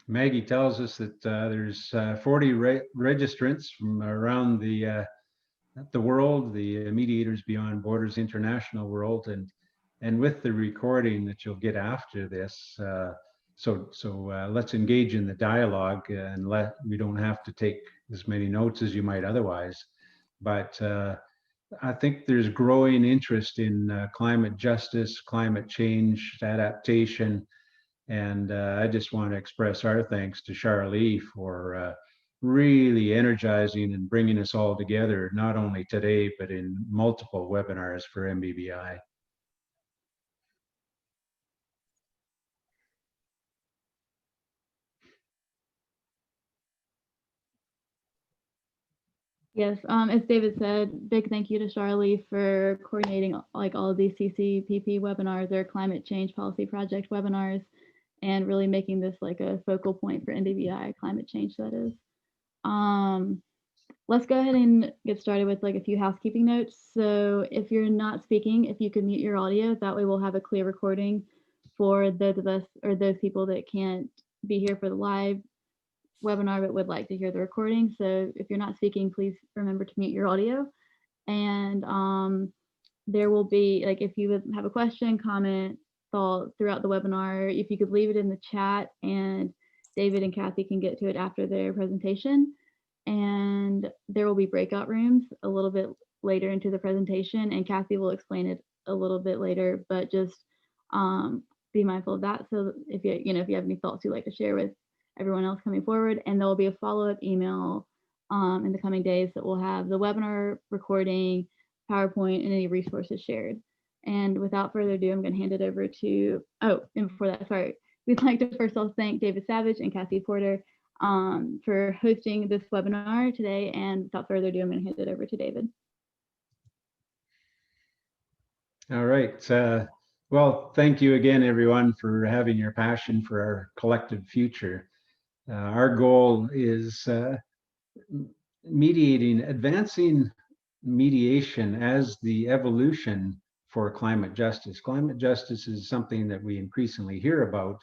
Maggie tells us that there's 40 registrants from around the world, the Mediators Beyond Borders International world, and with the recording that you'll get after this. Let's engage in the dialogue and we don't have to take as many notes as you might otherwise. But I think there's growing interest in climate justice, climate change, adaptation, and I just want to express our thanks to Charlie for really energizing and bringing us all together, not only today, but in multiple webinars for MBBI. Yes, as David said, big thank you to Charlie for coordinating like all of these CCPP webinars or climate change policy project webinars and really making this like a focal point for MBBI climate change, that is. Let's go ahead and get started with like a few housekeeping notes. So if you're not speaking, if you could mute your audio, that way we'll have a clear recording for those of us or those people that can't be here for the live webinar but would like to hear the recording. So if you're not speaking, please remember to mute your audio. And there will be, like, if you would have a question, comment, thought throughout the webinar, if you could leave it in the chat and David and Kathy can get to it after their presentation. And there will be breakout rooms a little bit later into the presentation, and Kathy will explain it a little bit later, but just be mindful of that. So if if you have any thoughts you'd like to share with everyone else coming forward, and there will be a follow-up email in the coming days that will have the webinar recording, PowerPoint, and any resources shared. And without further ado, I'm going to hand it over to, and before that, sorry, we'd like to first off thank David Savage and Kathy Porter for hosting this webinar today. And without further ado, I'm going to hand it over to David. All right. Well, thank you again, everyone, for having your passion for our collective future. Our goal is advancing mediation as the evolution for climate justice. Climate justice is something that we increasingly hear about,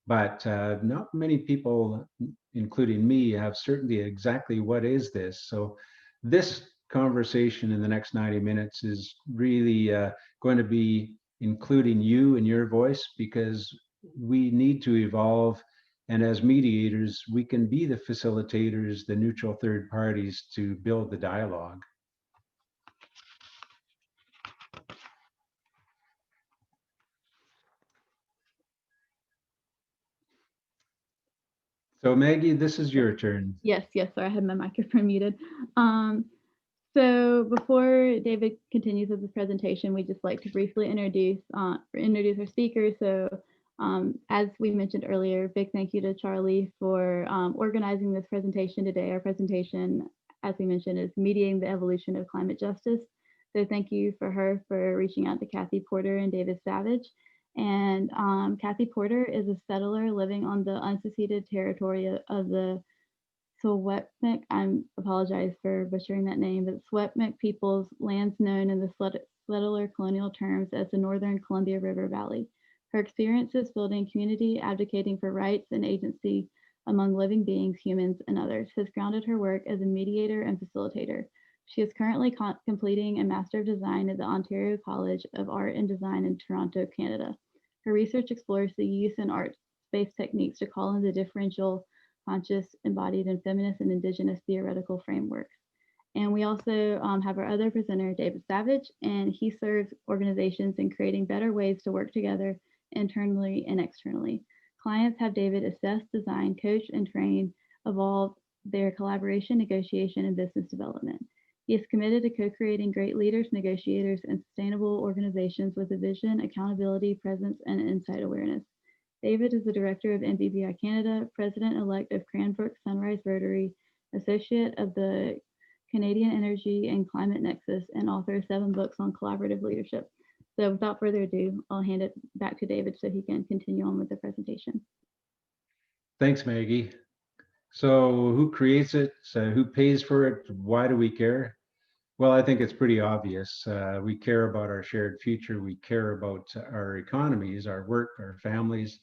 but not many people, including me, have certainty exactly what is this. So this conversation in the next 90 minutes is really going to be including you and your voice, because we need to evolve. And as mediators, we can be the facilitators, the neutral third parties to build the dialogue. So Maggie, this is your turn. Yes, sorry, I had my microphone muted. So before David continues with the presentation, we just like to briefly introduce our speakers. So as we mentioned earlier, big thank you to Charlie for organizing this presentation today. Our presentation, as we mentioned, is Mediating the Evolution of Climate Justice. So thank you for her for reaching out to Kathy Porter and David Savage. And Kathy Porter is a settler living on the unceded territory of the Secwepemc, I apologize for butchering that name, but Secwepemc peoples, lands known in the settler colonial terms as the Northern Columbia River Valley. Her experiences building community, advocating for rights and agency among living beings, humans, and others, has grounded her work as a mediator and facilitator. She is currently completing a Master of Design at the Ontario College of Art and Design in Toronto, Canada. Her research explores the use in art-based techniques to call in the differential, conscious, embodied, and feminist and indigenous theoretical frameworks. And we also have our other presenter, David Savage, and he serves organizations in creating better ways to work together internally and externally. Clients have David assess, design, coach, and train, evolve their collaboration, negotiation, and business development. He is committed to co-creating great leaders, negotiators, and sustainable organizations with a vision, accountability, presence, and insight awareness. David is the director of MBBI Canada, president-elect of Cranbrook Sunrise Rotary, associate of the Canadian Energy and Climate Nexus, and author of 7 books on collaborative leadership. So without further ado, I'll hand it back to David so he can continue on with the presentation. Thanks, Maggie. So who creates it? So who pays for it? Why do we care? Well, I think it's pretty obvious. We care about our shared future. We care about our economies, our work, our families.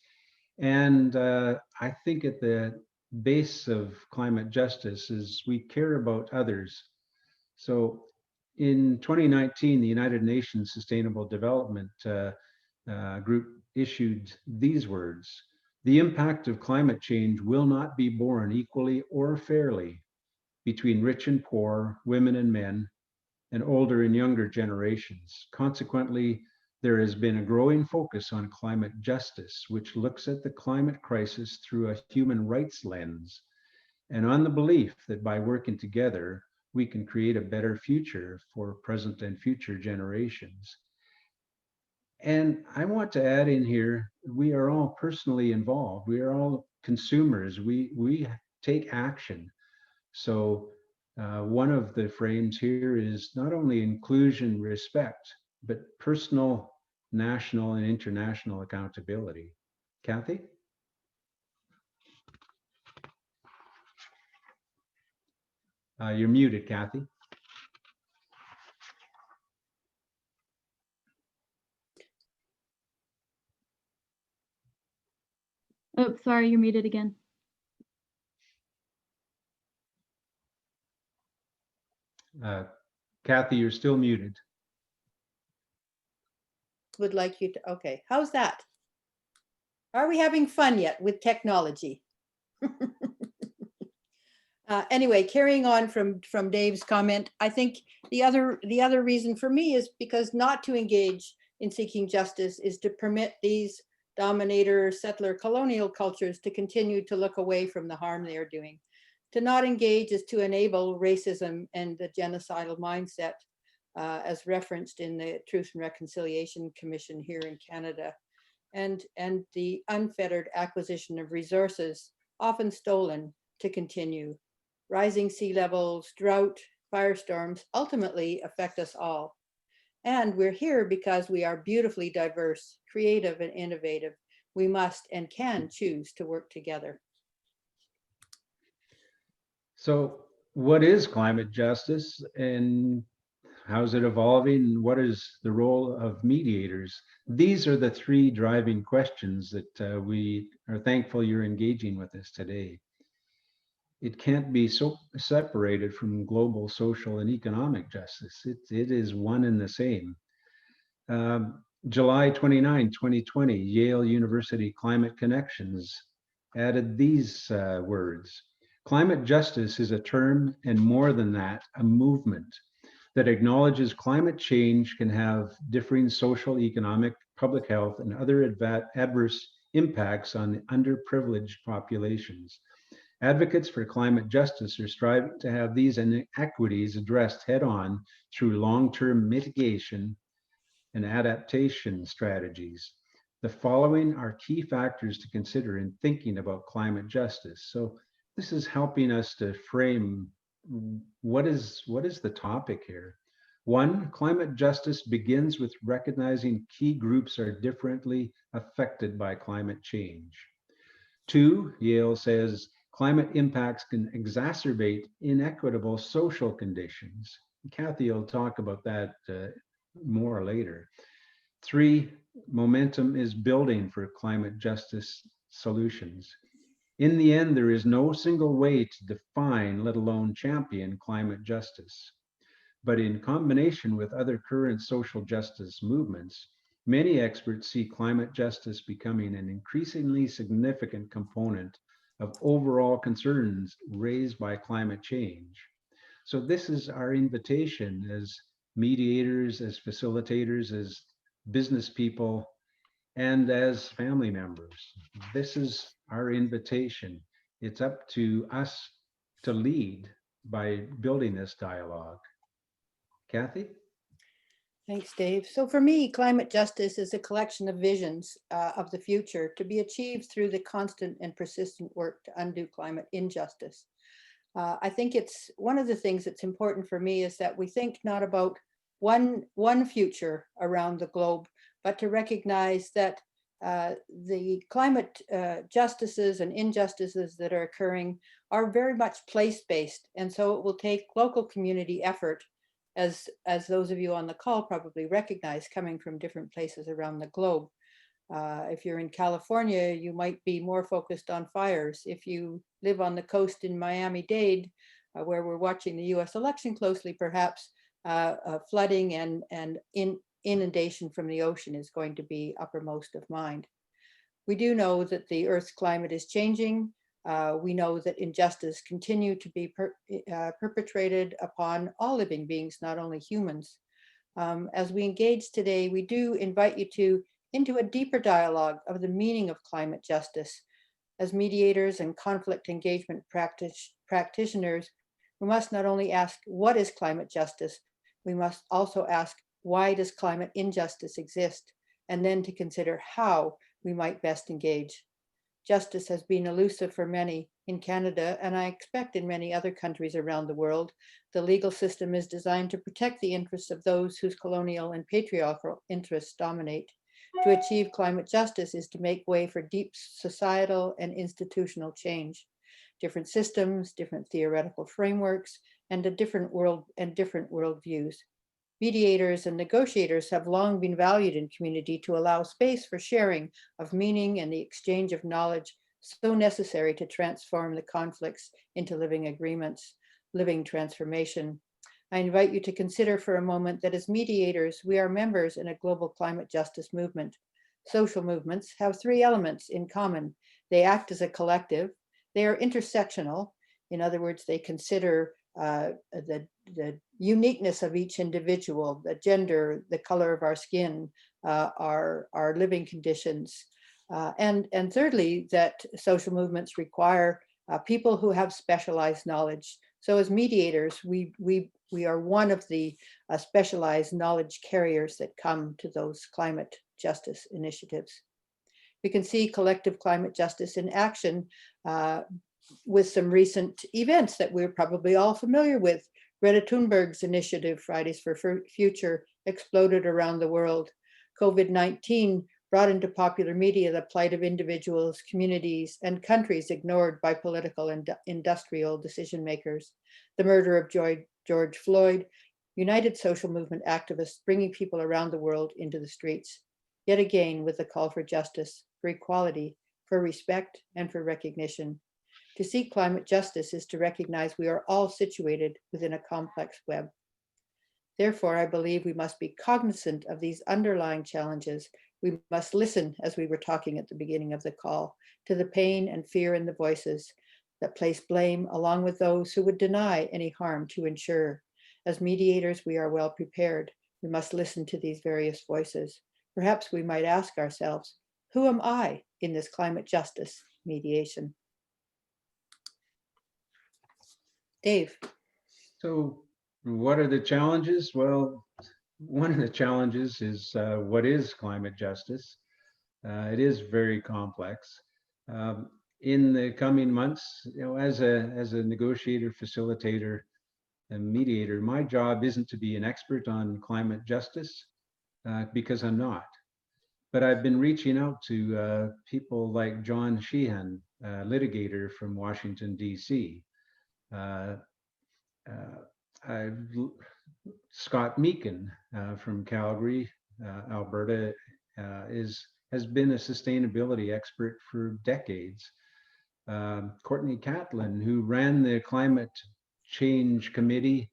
And I think at the base of climate justice is we care about others. So in 2019, the United Nations Sustainable Development Group issued these words: "The impact of climate change will not be borne equally or fairly between rich and poor, women and men, and older and younger generations. Consequently, there has been a growing focus on climate justice, which looks at the climate crisis through a human rights lens, and on the belief that by working together, we can create a better future for present and future generations." And I want to add in here, we are all personally involved. We are all consumers. We take action. So one of the frames here is not only inclusion, respect, but personal, national, and international accountability. Kathy? You're muted, Kathy. Oh, sorry, you're muted again. Kathy, you're still muted. Would like you to, okay, how's that? Are we having fun yet with technology? Anyway, carrying on from Dave's comment, I think the other reason for me is because not to engage in seeking justice is to permit these dominator, settler, colonial cultures to continue to look away from the harm they are doing. To not engage is to enable racism and the genocidal mindset, as referenced in the Truth and Reconciliation Commission here in Canada, and the unfettered acquisition of resources, often stolen, to continue. Rising sea levels, drought, firestorms ultimately affect us all. And we're here because we are beautifully diverse, creative, and innovative. We must and can choose to work together. So what is climate justice, and how's it evolving, and what is the role of mediators? These are the three driving questions that we are thankful you're engaging with us today. It can't be so separated from global social and economic justice. It is one and the same. July 29, 2020, Yale University Climate Connections added these words: "Climate justice is a term, and more than that, a movement that acknowledges climate change can have differing social, economic, public health, and other adverse impacts on underprivileged populations. Advocates for climate justice are striving to have these inequities addressed head-on through long-term mitigation and adaptation strategies. The following are key factors to consider in thinking about climate justice." So this is helping us to frame what is the topic here. One, climate justice begins with recognizing key groups are differently affected by climate change. Two, Yale says, climate impacts can exacerbate inequitable social conditions. Kathy will talk about that more later. Three, momentum is building for climate justice solutions. In the end, there is no single way to define, let alone champion, climate justice. But in combination with other current social justice movements, many experts see climate justice becoming an increasingly significant component of overall concerns raised by climate change. So this is our invitation as mediators, as facilitators, as business people, and as family members. This is our invitation. It's up to us to lead by building this dialogue. Kathy? Thanks, Dave. So for me, climate justice is a collection of visions of the future to be achieved through the constant and persistent work to undo climate injustice. I think it's one of the things that's important for me is that we think not about one future around the globe, but to recognize that the climate justices and injustices that are occurring are very much place-based. And so it will take local community effort, as those of you on the call probably recognize, coming from different places around the globe, If you're in California, you might be more focused on fires. If you live on the coast in Miami-Dade, where we're watching the US election closely, perhaps flooding and inundation from the ocean is going to be uppermost of mind. We do know that the Earth's climate is changing. We know that injustice continue to be perpetrated upon all living beings, not only humans. As we engage today, we do invite you into a deeper dialogue of the meaning of climate justice. As mediators and conflict engagement practitioners, we must not only ask, what is climate justice? We must also ask, why does climate injustice exist? And then to consider how we might best engage. Justice has been elusive for many in Canada, and I expect in many other countries around the world. The legal system is designed to protect the interests of those whose colonial and patriarchal interests dominate. To achieve climate justice is to make way for deep societal and institutional change. Different systems, different theoretical frameworks, and a different worldviews. Mediators and negotiators have long been valued in community to allow space for sharing of meaning and the exchange of knowledge so necessary to transform the conflicts into living agreements, living transformation. I invite you to consider for a moment that as mediators, we are members in a global climate justice movement. Social movements have three elements in common. They act as a collective. They are intersectional. In other words, they consider the uniqueness of each individual, the gender, the color of our skin, our living conditions. And thirdly, that social movements require people who have specialized knowledge. So as mediators, we are one of the specialized knowledge carriers that come to those climate justice initiatives. We can see collective climate justice in action with some recent events that we're probably all familiar with. Greta Thunberg's initiative, Fridays for Future, exploded around the world. COVID-19 brought into popular media the plight of individuals, communities, and countries ignored by political and industrial decision makers. The murder of George Floyd united social movement activists, bringing people around the world into the streets, yet again with a call for justice, for equality, for respect, and for recognition. To seek climate justice is to recognize we are all situated within a complex web. Therefore, I believe we must be cognizant of these underlying challenges. We must listen, as we were talking at the beginning of the call, to the pain and fear in the voices that place blame along with those who would deny any harm to ensure. As mediators, we are well prepared. We must listen to these various voices. Perhaps we might ask ourselves, who am I in this climate justice mediation? Dave. So what are the challenges? Well, one of the challenges is what is climate justice? It is very complex. In the coming months, as a negotiator, facilitator, and mediator, my job isn't to be an expert on climate justice because I'm not. But I've been reaching out to people like John Sheehan, litigator from Washington, D.C. Scott Meakin from Calgary, Alberta, has been a sustainability expert for decades. Courtney Catlin, who ran the Climate Change Committee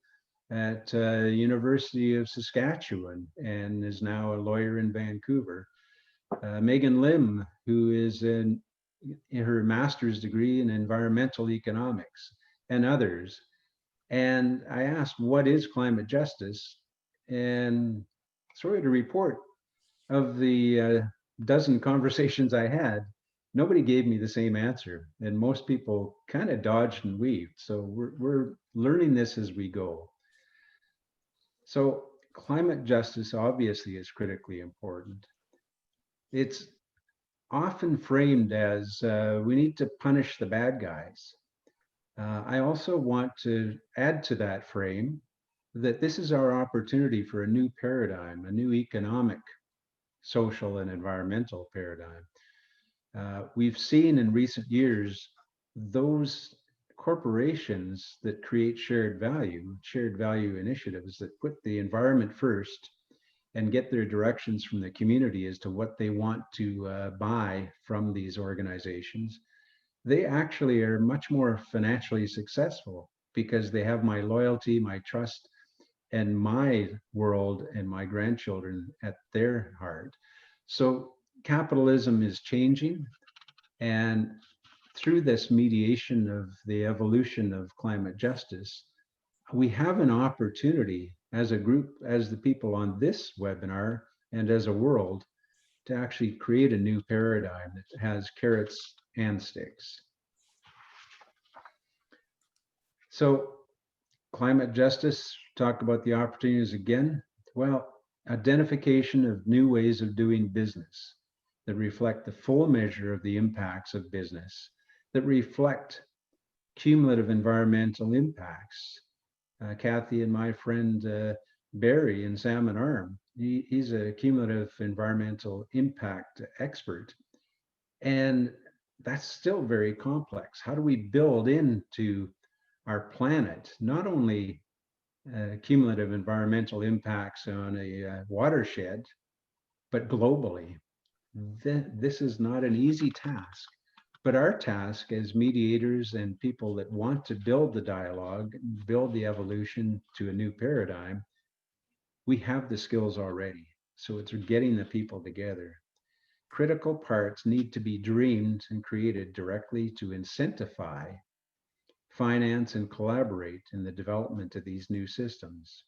at University of Saskatchewan and is now a lawyer in Vancouver. Megan Lim, who is in her master's degree in environmental economics, and others. And I asked, what is climate justice? And sorry to report, of the dozen conversations I had, nobody gave me the same answer. And most people kind of dodged and weaved. So we're learning this as we go. So climate justice obviously is critically important. It's often framed as we need to punish the bad guys. I also want to add to that frame that this is our opportunity for a new paradigm, a new economic, social, and environmental paradigm. We've seen in recent years those corporations that create shared value initiatives that put the environment first and get their directions from the community as to what they want to buy from these organizations, they actually are much more financially successful because they have my loyalty, my trust, and my world and my grandchildren at their heart. So capitalism is changing, and through this mediation of the evolution of climate justice, we have an opportunity as a group, as the people on this webinar, and as a world, to actually create a new paradigm that has carrots and sticks. So climate justice, talk about the opportunities again. Well, identification of new ways of doing business that reflect the full measure of the impacts of business, that reflect cumulative environmental impacts. Kathy and my friend Barry in Salmon Arm, he's a cumulative environmental impact expert. And that's still very complex. How do we build into our planet not only cumulative environmental impacts on a watershed, but globally? This is not an easy task. But our task as mediators and people that want to build the dialogue, build the evolution to a new paradigm, we have the skills already. So it's getting the people together. Critical parts need to be dreamed and created directly to incentify, finance, and collaborate in the development of these new systems.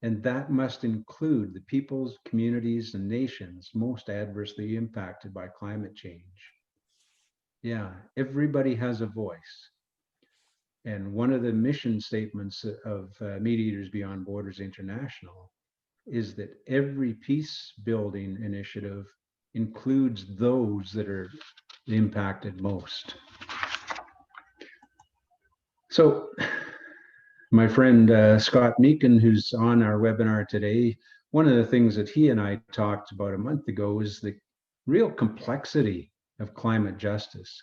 And that must include the peoples, communities, and nations most adversely impacted by climate change. Yeah, everybody has a voice. And one of the mission statements of Mediators Beyond Borders International is that every peace building initiative includes those that are impacted most. So my friend Scott Meekin, who's on our webinar today, one of the things that he and I talked about a month ago is the real complexity of climate justice.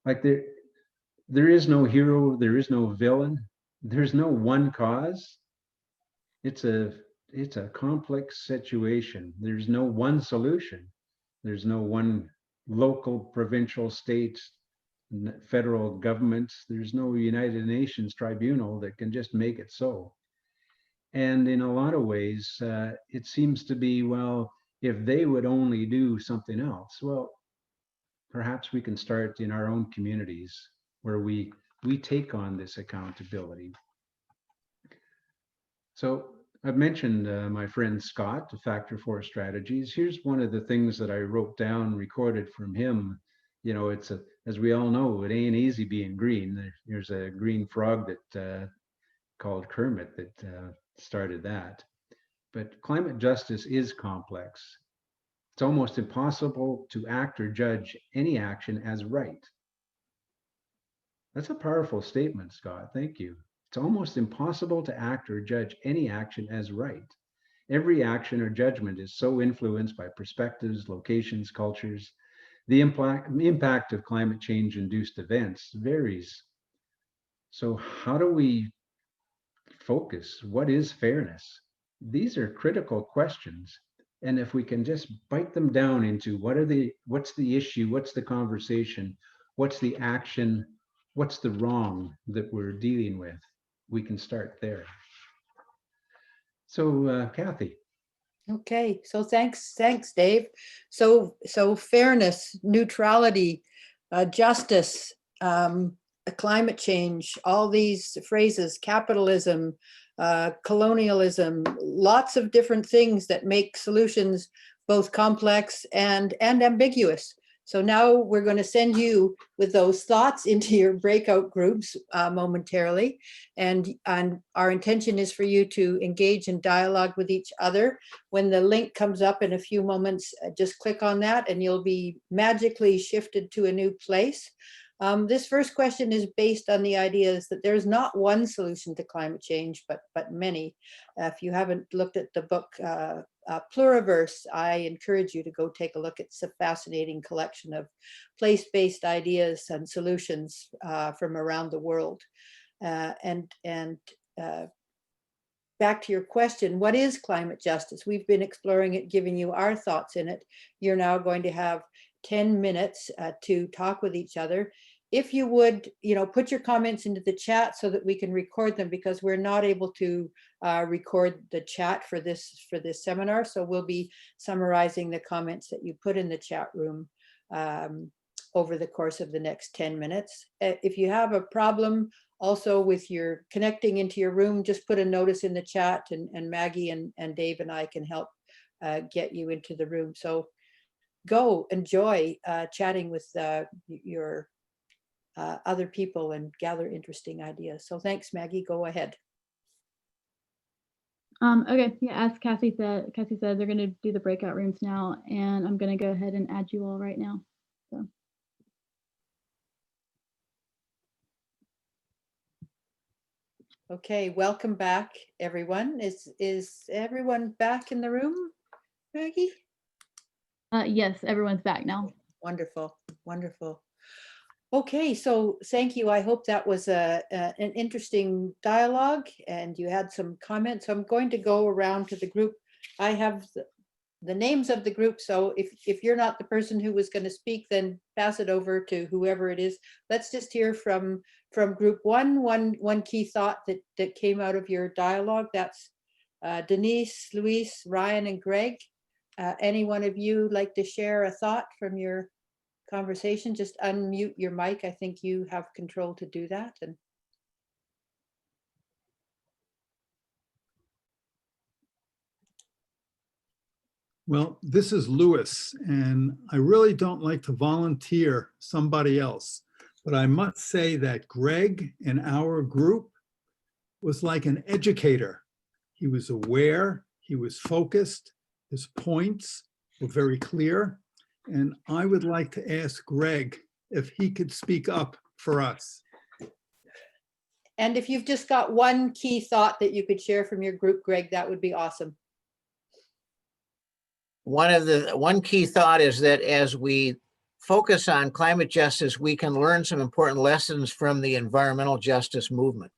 Like there is no hero, there is no villain, there's no one cause. It's a complex situation. There's no one solution. There's no one local, provincial, state, federal governments. There's no United Nations tribunal that can just make it so. And in a lot of ways, it seems to be, well, if they would only do something else, well, perhaps we can start in our own communities where we take on this accountability. So I've mentioned my friend Scott, the Factor 4 Strategies. Here's one of the things that I wrote down, recorded from him. You know, it's as we all know, it ain't easy being green. There's a green frog that called Kermit that started that. But climate justice is complex. It's almost impossible to act or judge any action as right. That's a powerful statement, Scott. Thank you. It's almost impossible to act or judge any action as right. Every action or judgment is so influenced by perspectives, locations, cultures. The impact of climate change-induced events varies. So how do we focus? What is fairness? These are critical questions. And if we can just bite them down into what's the issue, what's the conversation, what's the action, what's the wrong that we're dealing with, we can start there. So Kathy. Okay, so thanks, Dave. So fairness, neutrality, justice, climate change, all these phrases, capitalism, colonialism, lots of different things that make solutions both complex and ambiguous. So now we're going to send you with those thoughts into your breakout groups momentarily. And our intention is for you to engage in dialogue with each other. When the link comes up in a few moments, just click on that and you'll be magically shifted to a new place. This first question is based on the ideas that there's not one solution to climate change, but many. If you haven't looked at the book Pluriverse, I encourage you to go take a look. It's a fascinating collection of place-based ideas and solutions from around the world. back to your question, what is climate justice? We've been exploring it, giving you our thoughts in it. You're now going to have 10 minutes to talk with each other. If you would, put your comments into the chat so that we can record them, because we're not able to record the chat for this seminar. So we'll be summarizing the comments that you put in the chat room over the course of the next 10 minutes. If you have a problem also with your connecting into your room, just put a notice in the chat, and Maggie and Dave and I can help get you into the room. So go enjoy chatting with your other people and gather interesting ideas. So thanks, Maggie. Go ahead. Okay, yeah, as Cassie said, they're going to do the breakout rooms now, and I'm going to go ahead and add you all right now. So. Okay, welcome back, everyone. Is everyone back in the room, Maggie? Yes, everyone's back now. Wonderful, wonderful. Okay, so thank you. I hope that was an interesting dialogue and you had some comments. So I'm going to go around to the group. I have the names of the group. So if you're not the person who was going to speak, then pass it over to whoever it is. Let's just hear from group one key thought that came out of your dialogue. That's Denise, Luis, Ryan, and Greg. Any one of you like to share a thought from your conversation? Just unmute your mic. I think you have control to do that. And well, this is Louis, and I really don't like to volunteer somebody else, but I must say that Greg in our group was like an educator. He was aware, he was focused, his points were very clear. And I would like to ask Greg if he could speak up for us. And if you've just got one key thought that you could share from your group, Greg, that would be awesome. One key thought is that as we focus on climate justice, we can learn some important lessons from the environmental justice movement.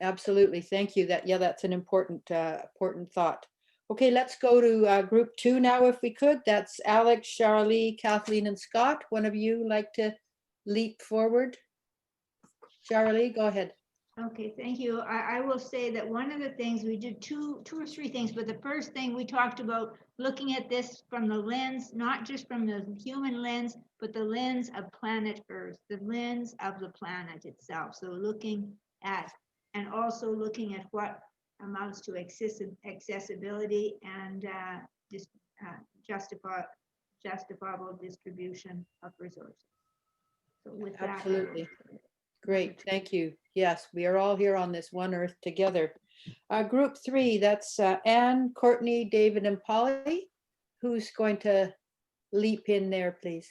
Absolutely, thank you. That's an important thought. Okay, let's go to group two now, if we could. That's Alex, Charlie, Kathleen, and Scott. One of you like to leap forward? Charlie, go ahead. Okay, thank you. I will say that one of the things we did two or three things, but the first thing we talked about looking at this from the lens, not just from the human lens, but the lens of planet Earth, the lens of the planet itself. So looking at, and also looking at what amounts to accessibility and justifiable distribution of resources. So with that, absolutely. Great, thank you. Yes, we are all here on this one Earth together. Group three, that's Anne, Courtney, David, and Polly. Who's going to leap in there, please?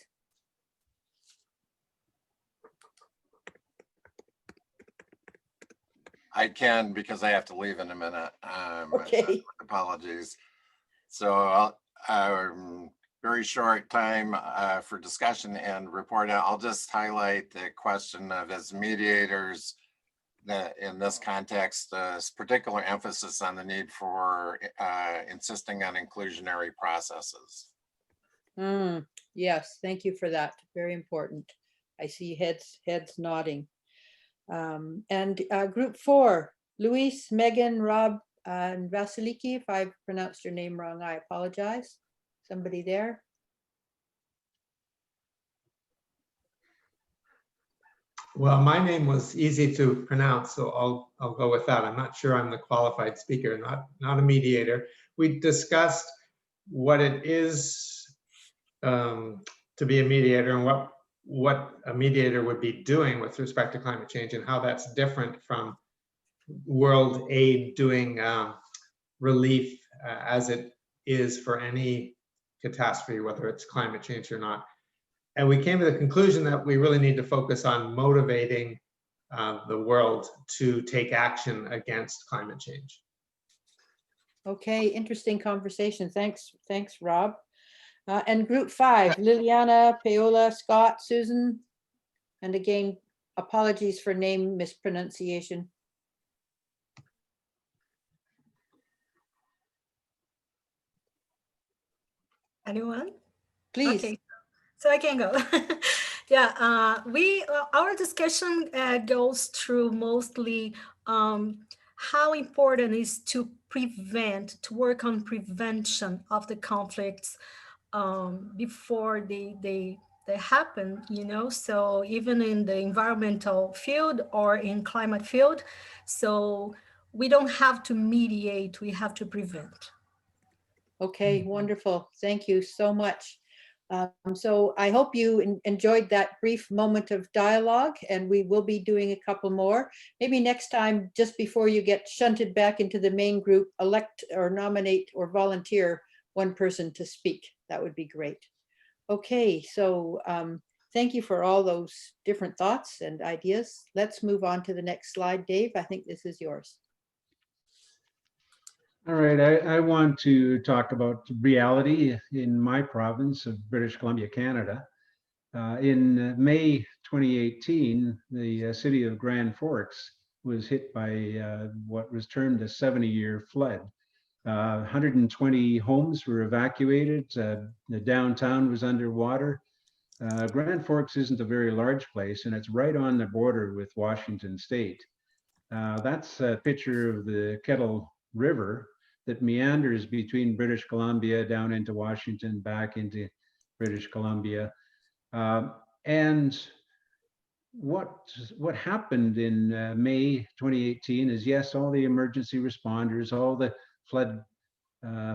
I can, because I have to leave in a minute. Okay. Apologies. So very short time for discussion and report. I'll just highlight the question of, as mediators, in this context, particular emphasis on the need for insisting on inclusionary processes. Yes, thank you for that. Very important. I see heads nodding. And group four, Luis, Megan, Rob, and Vasiliki. If I pronounced your name wrong, I apologize. Somebody there? Well, my name was easy to pronounce, so I'll go with that. I'm not sure I'm the qualified speaker, not a mediator. We discussed what it is to be a mediator and what a mediator would be doing with respect to climate change and how that's different from world aid doing relief as it is for any catastrophe, whether it's climate change or not. And we came to the conclusion that we really need to focus on motivating the world to take action against climate change. Okay, interesting conversation. Thanks, Rob. And group five, Liliana, Paola, Scott, Susan, and again, apologies for name mispronunciation. Anyone? Please. Okay, so I can go. Yeah, our discussion goes through mostly how important it is to work on prevention of the conflicts before they happen, so even in the environmental field or in climate field. So we don't have to mediate, we have to prevent. Okay, wonderful. Thank you so much. So I hope you enjoyed that brief moment of dialogue, and we will be doing a couple more. Maybe next time, just before you get shunted back into the main group, elect or nominate or volunteer one person to speak. That would be great. Okay, so thank you for all those different thoughts and ideas. Let's move on to the next slide, Dave. I think this is yours. All right, I want to talk about reality in my province of British Columbia, Canada. In May 2018, the city of Grand Forks was hit by what was termed a 70-year flood. 120 homes were evacuated. The downtown was underwater. Grand Forks isn't a very large place, and it's right on the border with Washington State. That's a picture of the Kettle River that meanders between British Columbia down into Washington, back into British Columbia. And what happened in May 2018 is, yes, all the emergency responders, all the flood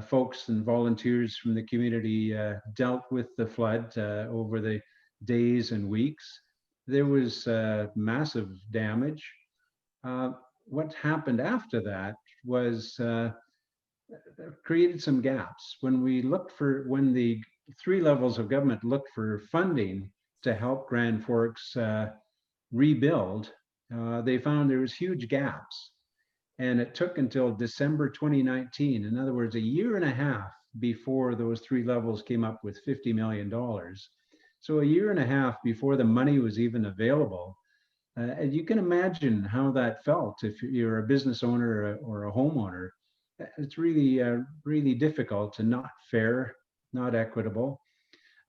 folks and volunteers from the community dealt with the flood over the days and weeks. There was massive damage. What happened after that was created some gaps. When the three levels of government looked for funding to help Grand Forks rebuild, they found there was huge gaps. And it took until December 2019, in other words, a year and a half before those three levels came up with $50 million. So a year and a half before the money was even available. And you can imagine how that felt if you're a business owner or a homeowner. It's really, really difficult and not fair, not equitable.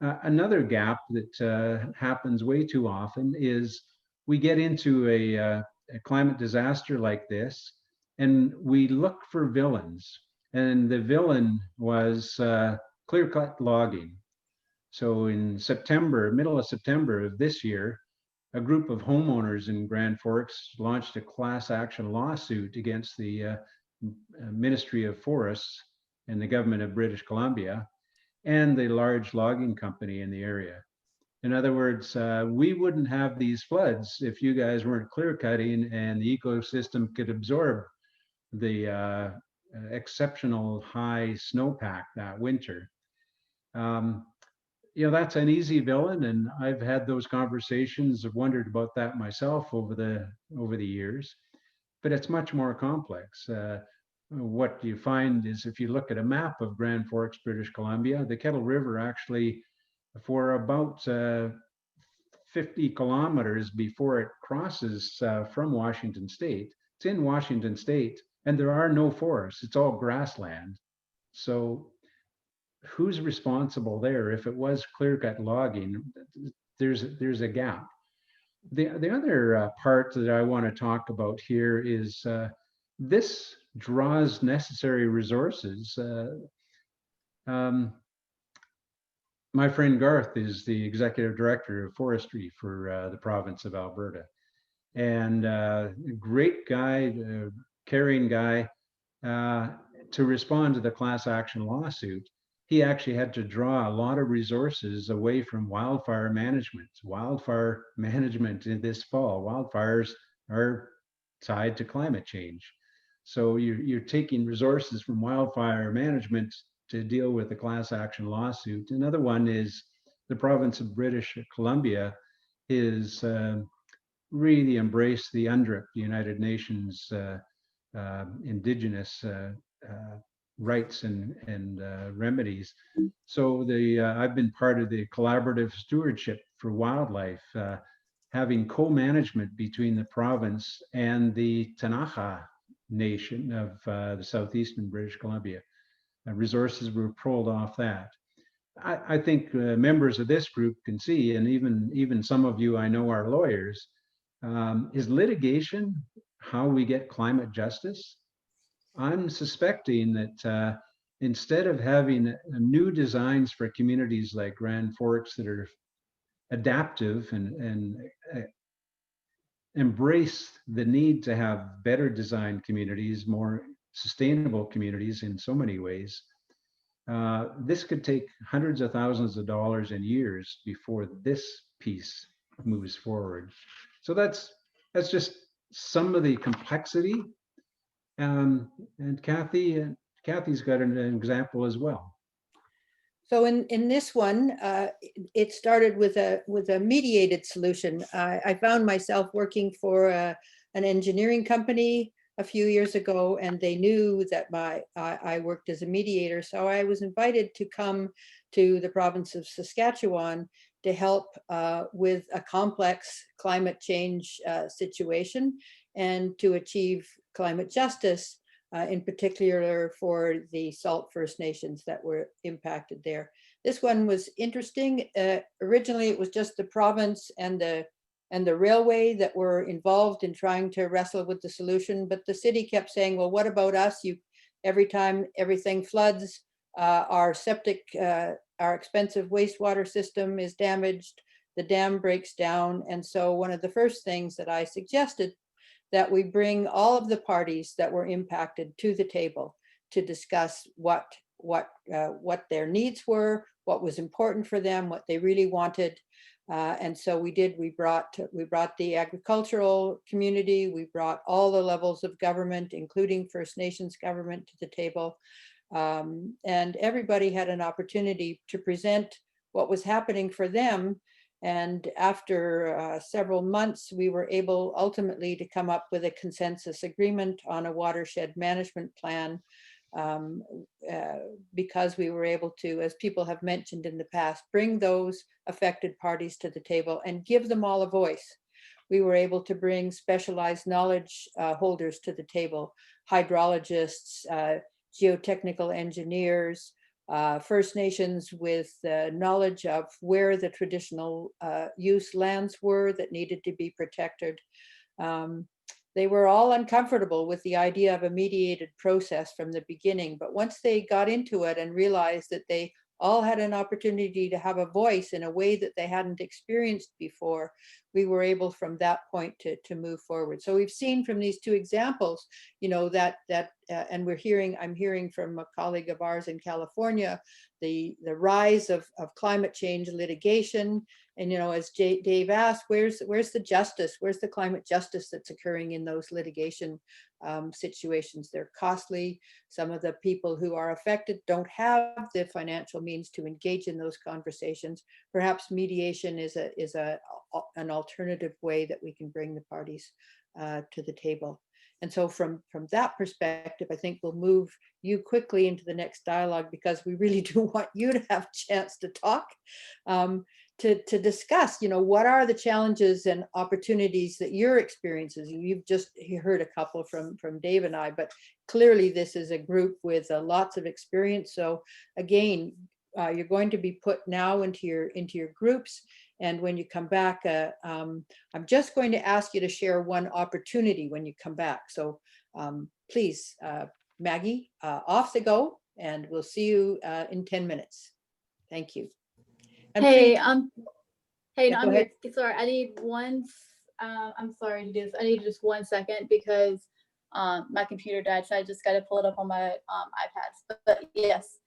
Another gap that happens way too often is we get into a climate disaster like this, and we look for villains. And the villain was clear-cut logging. So in September, middle of September of this year, a group of homeowners in Grand Forks launched a class action lawsuit against the Ministry of Forests and the government of British Columbia and the large logging company in the area. In other words, we wouldn't have these floods if you guys weren't clear cutting and the ecosystem could absorb the exceptional high snowpack that winter. That's an easy villain, and I've had those conversations. I've wondered about that myself over the years, but it's much more complex. What you find is, if you look at a map of Grand Forks, British Columbia, the Kettle River actually, for about 50 kilometers before it crosses from Washington State, it's in Washington State, and there are no forests. It's all grassland. So who's responsible there? If it was clear-cut logging, there's a gap. The other part that I want to talk about here is this draws necessary resources. My friend Garth is the executive director of forestry for the province of Alberta, and great guy, caring guy. To respond to the class action lawsuit, he actually had to draw a lot of resources away from wildfire management. Wildfire management in this fall, wildfires are tied to climate change. So you're taking resources from wildfire management to deal with the class action lawsuit. Another one is the province of British Columbia is really embraced the UNDRIP, the United Nations Indigenous rights and remedies. So I've been part of the collaborative stewardship for wildlife, having co-management between the province and the Ktunaxa Nation of the southeastern British Columbia. Resources were pulled off that. I think members of this group can see, and even some of you I know are lawyers, is litigation how we get climate justice? I'm suspecting that instead of having new designs for communities like Grand Forks that are adaptive and embrace the need to have better designed communities, more sustainable communities in so many ways, this could take hundreds of thousands of dollars and years before this piece moves forward. So that's just some of the complexity. And Kathy's got an example as well. So in this one, it started with a mediated solution. I found myself working for an engineering company a few years ago, and they knew that I worked as a mediator. So I was invited to come to the province of Saskatchewan to help with a complex climate change situation and to achieve climate justice, in particular for the Salt First Nations that were impacted there. This one was interesting. Originally, it was just the province and the railway that were involved in trying to wrestle with the solution, but the city kept saying, well, what about us? Every time everything floods, our septic, our expensive wastewater system is damaged, the dam breaks down. And so one of the first things that I suggested that we bring all of the parties that were impacted to the table to discuss what their needs were, what was important for them, what they really wanted. And so we did. We brought the agricultural community. We brought all the levels of government, including First Nations government, to the table. And everybody had an opportunity to present what was happening for them. And after several months, we were able ultimately to come up with a consensus agreement on a watershed management plan, because we were able to, as people have mentioned in the past, bring those affected parties to the table and give them all a voice. We were able to bring specialized knowledge holders to the table, hydrologists, geotechnical engineers, First Nations with knowledge of where the traditional use lands were that needed to be protected. They were all uncomfortable with the idea of a mediated process from the beginning, but once they got into it and realized that they all had an opportunity to have a voice in a way that they hadn't experienced before, we were able from that point to move forward. So we've seen from these two examples, you know, that and I'm hearing from a colleague of ours in California, the rise of climate change litigation. And, you know, as Dave asked, where's the justice? Where's the climate justice that's occurring in those litigation situations? They're costly. Some of the people who are affected don't have the financial means to engage in those conversations. Perhaps mediation is an alternative way that we can bring the parties to the table. And so from that perspective, I think we'll move you quickly into the next dialogue, because we really do want you to have a chance to talk, to discuss, you know, what are the challenges and opportunities that you're experiencing. You've just heard a couple from Dave and I, but clearly this is a group with lots of experience. So again, you're going to be put now into your groups. And when you come back, I'm just going to ask you to share one opportunity when you come back. So please, Maggie, off the go, and we'll see you in 10 minutes. Thank you. And Hey, Yeah, no, go I'm ahead. here. Sorry, I need one. I'm sorry to do this. I need just 1 second because my computer died, so I just got to pull it up on my iPad. But yes,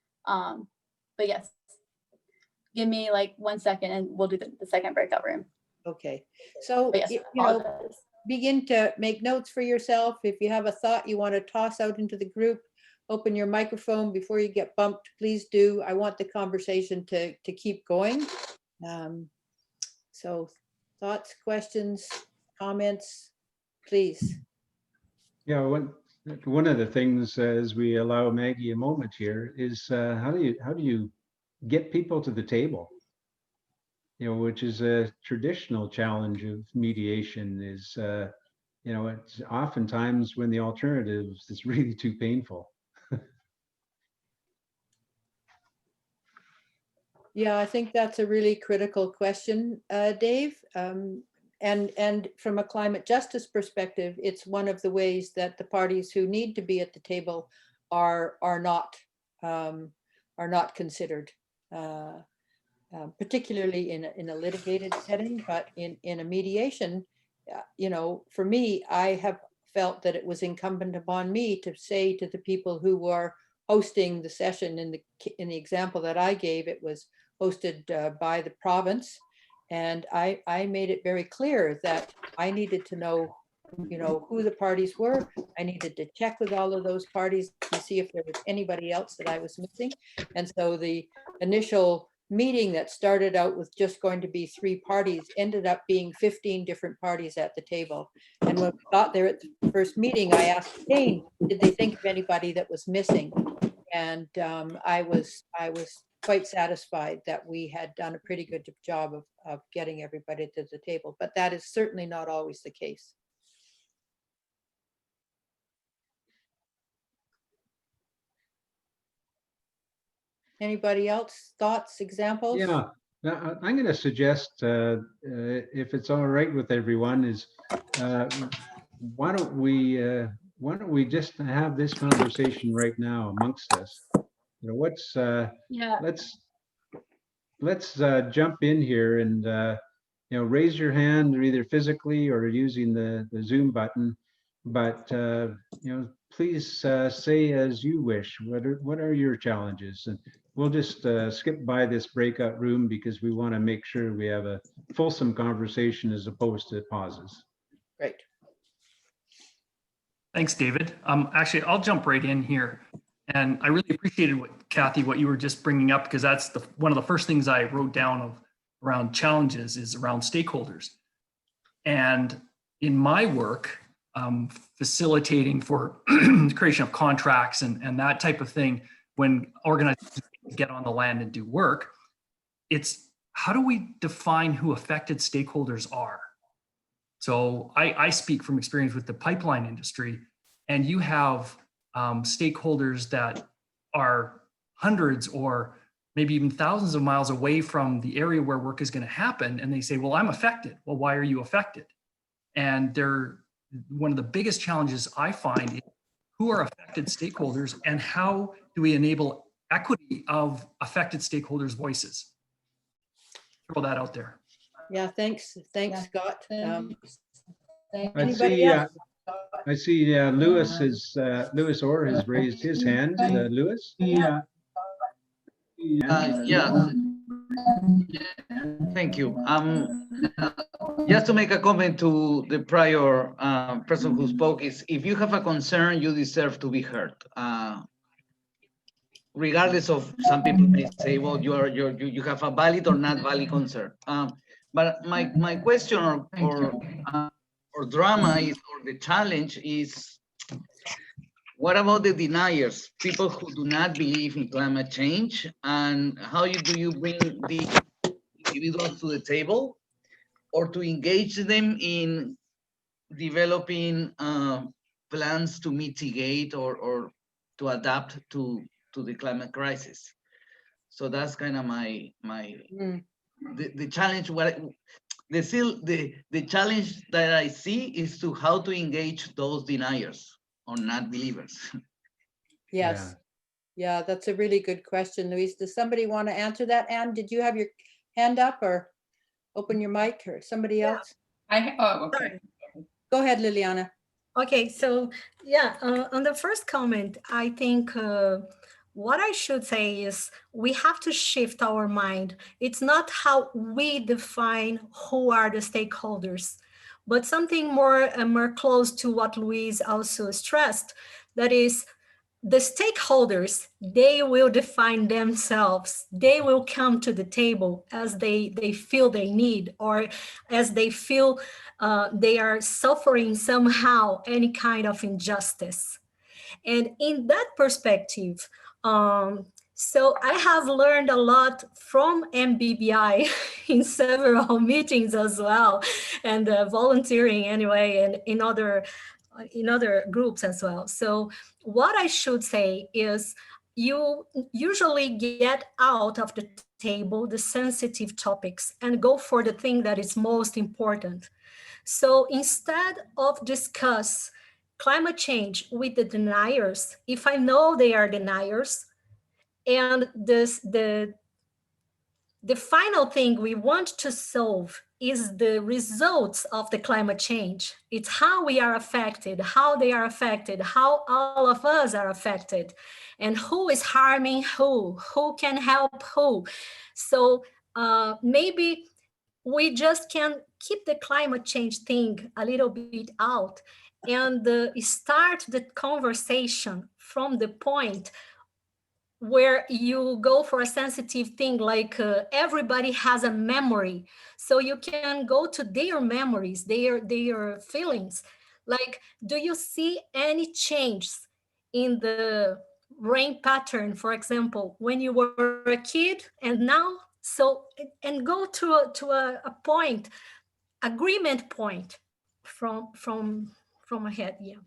give me like 1 second, and we'll do the second breakout room. Okay. So But yes, you know, apologize. begin to make notes for yourself. If you have a thought you want to toss out into the group, open your microphone before you get bumped. Please do. I want the conversation to keep going. So thoughts, questions, comments, please. Yeah, one of the things, as we allow Maggie a moment here, is how do you get people to the table? You know, which is a traditional challenge of mediation. Is you know, it's oftentimes when the alternatives is really too painful. Yeah, I think that's a really critical question, Dave. And from a climate justice perspective, it's one of the ways that the parties who need to be at the table are not considered, particularly in a litigated setting, but in a mediation, you know, for me, I have felt that it was incumbent upon me to say to the people who were hosting the session, in the example that I gave, it was hosted by the province. And I made it very clear that I needed to know, you know, who the parties were. I needed to check with all of those parties to see if there was anybody else that I was missing. And so the initial meeting that started out with just going to be 3 parties ended up being 15 different parties at the table. And when we got there at the first meeting, I asked Jane, did they think of anybody that was missing? And I was quite satisfied that we had done a pretty good job of getting everybody to the table, but that is certainly not always the case. Anybody else? Thoughts, examples? Yeah, I'm going to suggest, if it's all right with everyone, is why don't we just have this conversation right now amongst us? You know, let's jump in here and you know, raise your hand, either physically or using the Zoom button. But you know, please say as you wish. What are your challenges? And we'll just skip by this breakout room because we want to make sure we have a fulsome conversation as opposed to pauses. Great. Thanks, David. Actually, I'll jump right in here. And I really appreciated what you were just bringing up, because that's one of the first things I wrote down around challenges is around stakeholders. And in my work, facilitating for creation of contracts and that type of thing, when organizations get on the land and do work, it's how do we define who affected stakeholders are? So I speak from experience with the pipeline industry, and you have stakeholders that are hundreds or maybe even thousands of miles away from the area where work is going to happen. And they say, well, I'm affected. Well, why are you affected? And one of the biggest challenges I find is who are affected stakeholders and how do we enable equity of affected stakeholders' voices? Throw that out there. Yeah, thanks, Scott. I see Lewis Orr has raised his hand. Lewis? Yeah. Thank you. Just to make a comment to the prior person who spoke, is if you have a concern, you deserve to be heard. Regardless of, some people may say, well, you have a valid or not valid concern. But my question or drama is, or the challenge is, what about the deniers, people who do not believe in climate change, and how do you bring the individuals to the table, or to engage them in developing plans to mitigate or to adapt to the climate crisis? So that's kind of the challenge. The challenge that I see is to how to engage those deniers or not believers. Yes. Yeah, that's a really good question, Louise. Does somebody want to answer that? Anne, did you have your hand up or open your mic, or somebody else? Okay. Go ahead, Liliana. Okay, so yeah, on the first comment, I think what I should say is we have to shift our mind. It's not how we define who are the stakeholders, but something more close to what Louise also stressed, that is, the stakeholders, they will define themselves. They will come to the table as they feel they need, or as they feel they are suffering somehow any kind of injustice. And in that perspective, so I have learned a lot from MBBI in several meetings as well, and volunteering anyway, and in other groups as well. So what I should say is, you usually get out of the table the sensitive topics and go for the thing that is most important. So instead of discuss climate change with the deniers, if I know they are deniers, and the final thing we want to solve is the results of the climate change. It's how we are affected, how they are affected, how all of us are affected, and who is harming who can help who. So maybe we just can keep the climate change thing a little bit out and start the conversation from the point where you go for a sensitive thing, like everybody has a memory. So you can go to their memories, their feelings. Like, do you see any changes in the rain pattern, for example, when you were a kid and now? So, and go to a point, agreement point from ahead, yeah.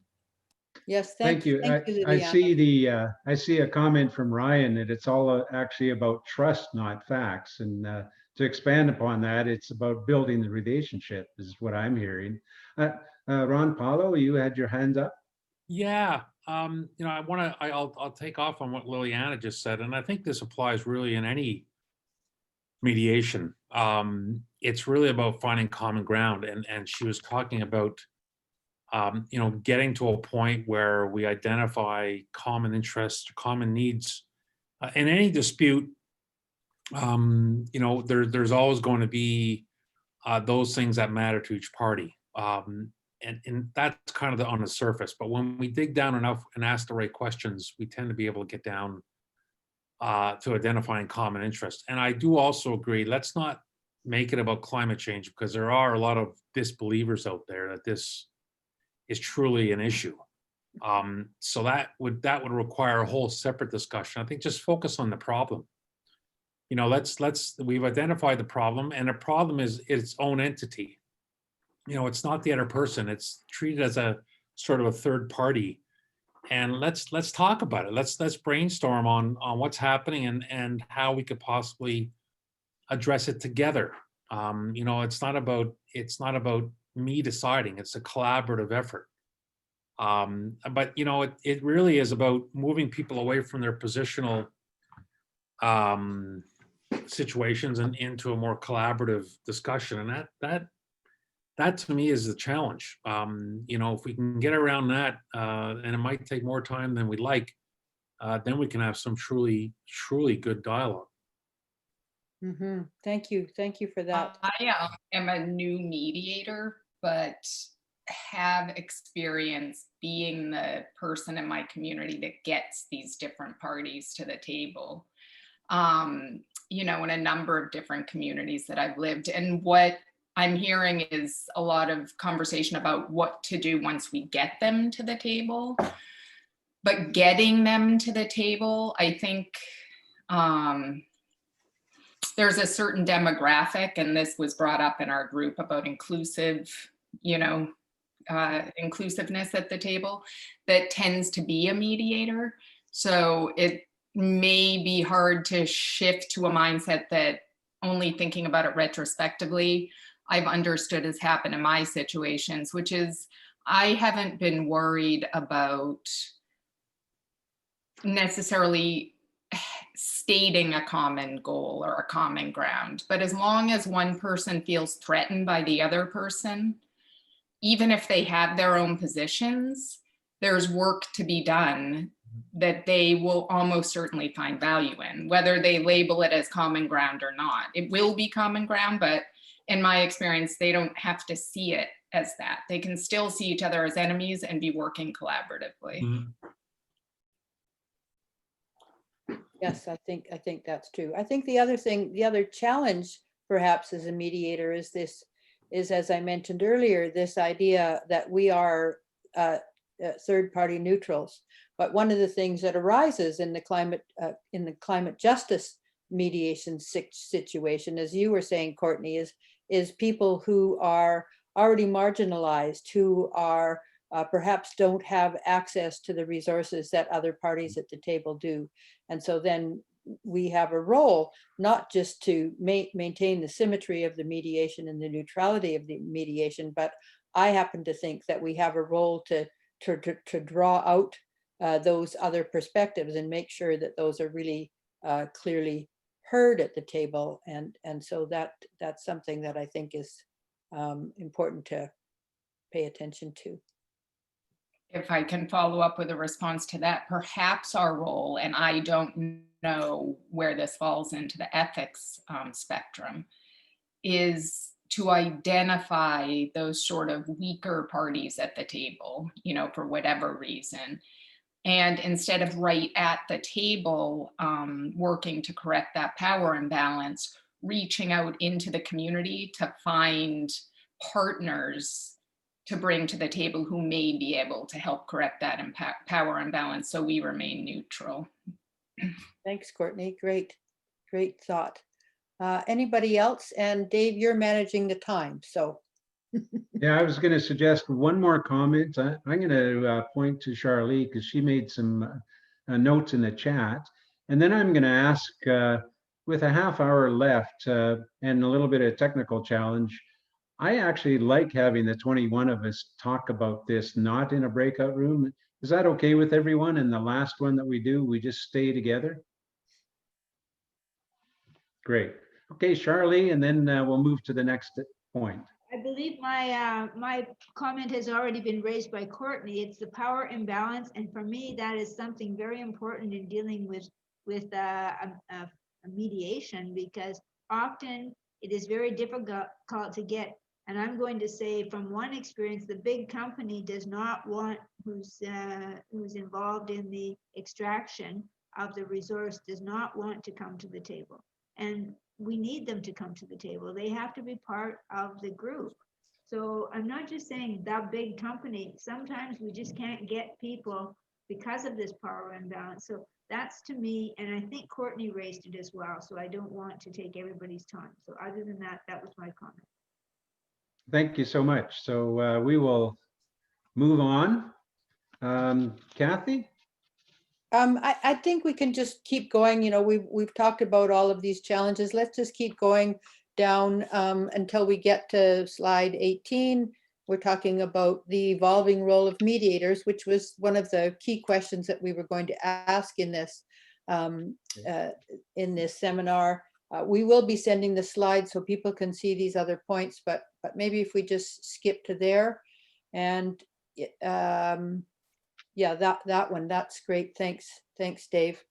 Yes, Thank you. Thank you, I Liliana. see I see a comment from Ryan that it's all actually about trust, not facts. And to expand upon that, it's about building the relationship, is what I'm hearing. Ron Paulo, you had your hands up. Yeah, you know, I'll take off on what Liliana just said, and I think this applies really in any mediation. It's really about finding common ground, and she was talking about you know, getting to a point where we identify common interests, common needs. In any dispute, you know, there's always going to be those things that matter to each party. And that's kind of on the surface. But when we dig down enough and ask the right questions, we tend to be able to get down to identifying common interests. And I do also agree, let's not make it about climate change, because there are a lot of disbelievers out there that this is truly an issue. So that would require a whole separate discussion. I think just focus on the problem. You know, we've identified the problem, and the problem is its own entity. You know, it's not the other person. It's treated as a sort of a third party. And let's talk about it. Let's brainstorm on what's happening and how we could possibly address it together. You know, it's not about me deciding. It's a collaborative effort. But you know, it really is about moving people away from their positional situations and into a more collaborative discussion. And that to me is the challenge. You know, if we can get around that, and it might take more time than we'd like, then we can have some truly good dialogue. Mm-hmm. Thank you for that. I am a new mediator, but have experience being the person in my community that gets these different parties to the table. You know, in a number of different communities that I've lived. And what I'm hearing is a lot of conversation about what to do once we get them to the table. But getting them to the table, I think there's a certain demographic, and this was brought up in our group about inclusive, you know, inclusiveness at the table, that tends to be a mediator. So it may be hard to shift to a mindset that only thinking about it retrospectively, I've understood has happened in my situations, which is I haven't been worried about necessarily stating a common goal or a common ground. But as long as one person feels threatened by the other person, even if they have their own positions, there's work to be done that they will almost certainly find value in, whether they label it as common ground or not. It will be common ground, but in my experience, they don't have to see it as that. They can still see each other as enemies and be working collaboratively. Mm-hmm. Yes, I think that's true. I think the other challenge perhaps as a mediator is as I mentioned earlier, this idea that we are third-party neutrals. But one of the things that arises in the climate justice mediation situation, as you were saying, Courtney, is people who are already marginalized, who are perhaps don't have access to the resources that other parties at the table do. And so then we have a role, not just to maintain the symmetry of the mediation and the neutrality of the mediation, but I happen to think that we have a role to draw out those other perspectives and make sure that those are really clearly heard at the table. And so that's something that I think is important to pay attention to. If I can follow up with a response to that, perhaps our role, and I don't know where this falls into the ethics spectrum, is to identify those sort of weaker parties at the table, you know, for whatever reason. And instead of right at the table, working to correct that power imbalance, reaching out into the community to find partners to bring to the table who may be able to help correct that power imbalance, so we remain neutral. Thanks, Courtney. Great thought. Anybody else? And Dave, you're managing the time, so. Yeah, I was going to suggest one more comment. I'm going to point to Charlie because she made some notes in the chat. And then I'm going to ask, with a half hour left and a little bit of technical challenge, I actually like having the 21 of us talk about this, not in a breakout room. Is that okay with everyone? And the last one that we do, we just stay together? Great. Okay, Charlie, and then we'll move to the next point. I believe my comment has already been raised by Courtney. It's the power imbalance, and for me, that is something very important in dealing with a mediation, because often it is very difficult to get. And I'm going to say, from one experience, the big company does not want who's involved in the extraction of the resource does not want to come to the table, and we need them to come to the table. They have to be part of the group. So I'm not just saying the big company. Sometimes we just can't get people because of this power imbalance. So that's, to me, and I think Courtney raised it as well. So I don't want to take everybody's time. So other than that, that was my comment. Thank you so much. So we will move on. Kathy? I think we can just keep going. You know, we've talked about all of these challenges. Let's just keep going down until we get to slide 18. We're talking about the evolving role of mediators, which was one of the key questions that we were going to ask in this seminar. We will be sending the slides so people can see these other points, but maybe if we just skip to there, and yeah, that one, that's great. Thanks, Dave.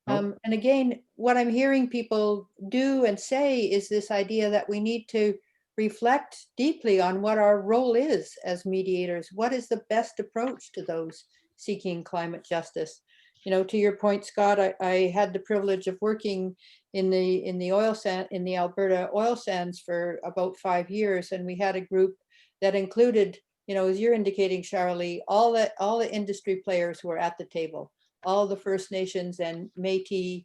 And again, what I'm hearing people do and say is this idea that we need to reflect deeply on what our role is as mediators. What is the best approach to those seeking climate justice? You know, to your point, Scott, I had the privilege of working in the oil sand, in the Alberta oil sands for about 5 years, and we had a group that included, you know, as you're indicating, Charlie, all the industry players were at the table. All the First Nations and Métis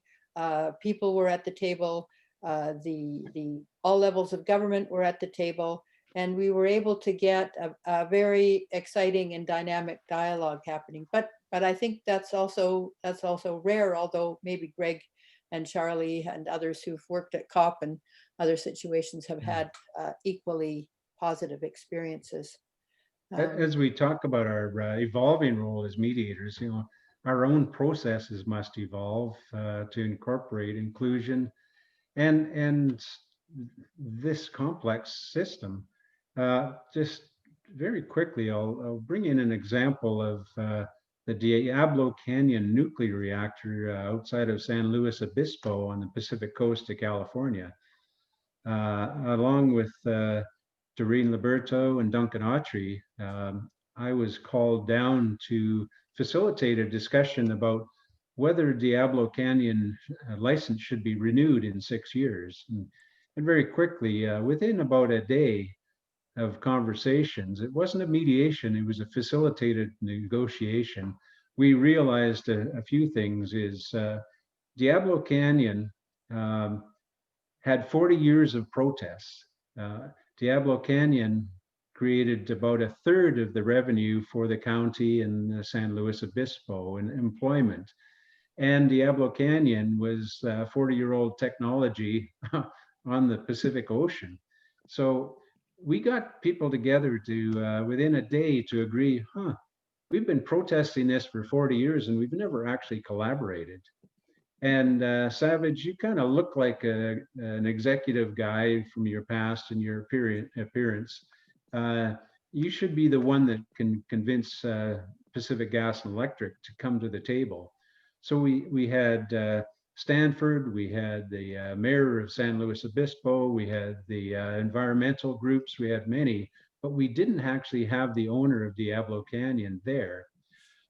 people were at the table. All levels of government were at the table, and we were able to get a very exciting and dynamic dialogue happening. But I think that's also rare, although maybe Greg and Charlie and others who've worked at COP and other situations have had equally positive experiences. As we talk about our evolving role as mediators, you know, our own processes must evolve to incorporate inclusion and this complex system. Just very quickly, I'll bring in an example of the Diablo Canyon nuclear reactor outside of San Luis Obispo on the Pacific coast of California. Along with Doreen Liberto and Duncan Autry, I was called down to facilitate a discussion about whether Diablo Canyon license should be renewed in 6 years. And very quickly, within about a day of conversations, it wasn't a mediation, it was a facilitated negotiation. We realized a few things is Diablo Canyon had 40 years of protests. Diablo Canyon created about a third of the revenue for the county and San Luis Obispo and employment. and Diablo Canyon was 40-year-old technology on the Pacific Ocean. So we got people together to, within a day, to agree, we've been protesting this for 40 years and we've never actually collaborated. And Savage, you kind of look like an executive guy from your past and your appearance. You should be the one that can convince Pacific Gas and Electric to come to the table. So we had Stanford, we had the mayor of San Luis Obispo, we had the environmental groups, we had many, but we didn't actually have the owner of Diablo Canyon there.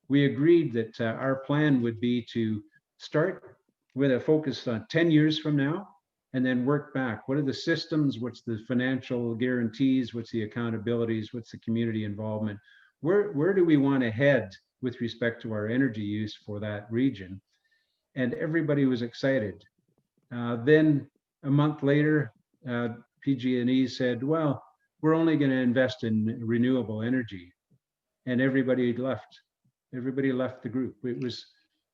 We agreed that our plan would be to start with a focus on 10 years from now, and then work back. What are the systems? What's the financial guarantees? What's the accountabilities? What's the community involvement? Where do we want to head with respect to our energy use for that region? And everybody was excited. Then a month later, PG&E said, well, we're only going to invest in renewable energy. And everybody left. Everybody left the group.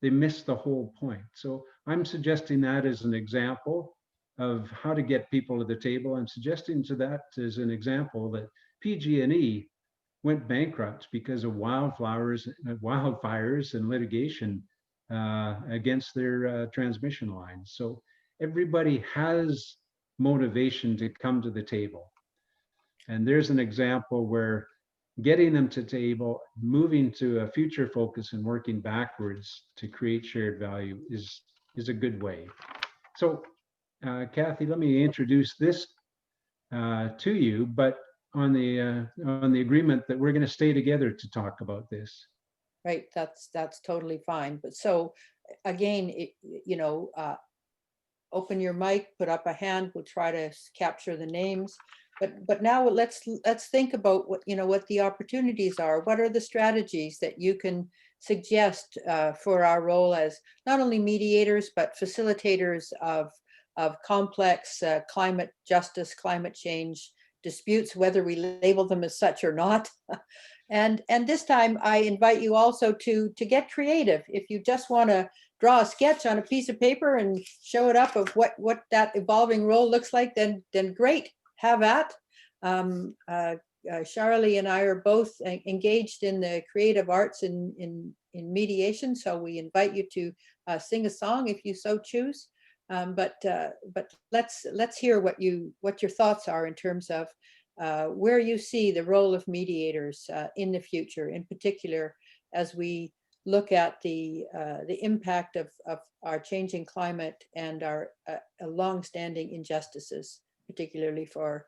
They missed the whole point. So I'm suggesting that as an example of how to get people to the table. I'm suggesting to that as an example that PG&E went bankrupt because of wildfires and litigation against their transmission lines. So everybody has motivation to come to the table. And there's an example where getting them to table, moving to a future focus and working backwards to create shared value is a good way. So Kathy, let me introduce this to you, but on the agreement that we're going to stay together to talk about this. Right, that's totally fine. But so again, open your mic, put up a hand, we'll try to capture the names. But now let's think about what the opportunities are. What are the strategies that you can suggest for our role as not only mediators but facilitators of complex climate justice, climate change disputes, whether we label them as such or not. And this time I invite you also to get creative. If you just want to draw a sketch on a piece of paper and show it up of what that evolving role looks like, then great. Have at. Charlie and I are both engaged in the creative arts in mediation, so we invite you to sing a song if you so choose. But let's hear what your thoughts are in terms of where you see the role of mediators in the future, in particular as we look at the impact of our changing climate and our long-standing injustices, particularly for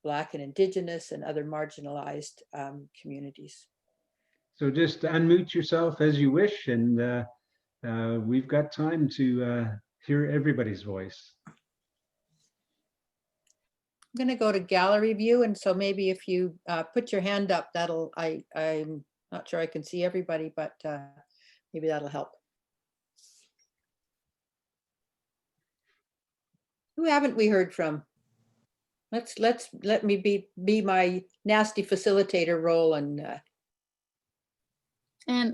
Black and Indigenous and other marginalized communities. So just unmute yourself as you wish, and we've got time to hear everybody's voice. I'm going to go to gallery view, and so maybe if you put your hand up, I'm not sure I can see everybody, but maybe that'll help. Who haven't we heard from? Let me be my nasty facilitator role and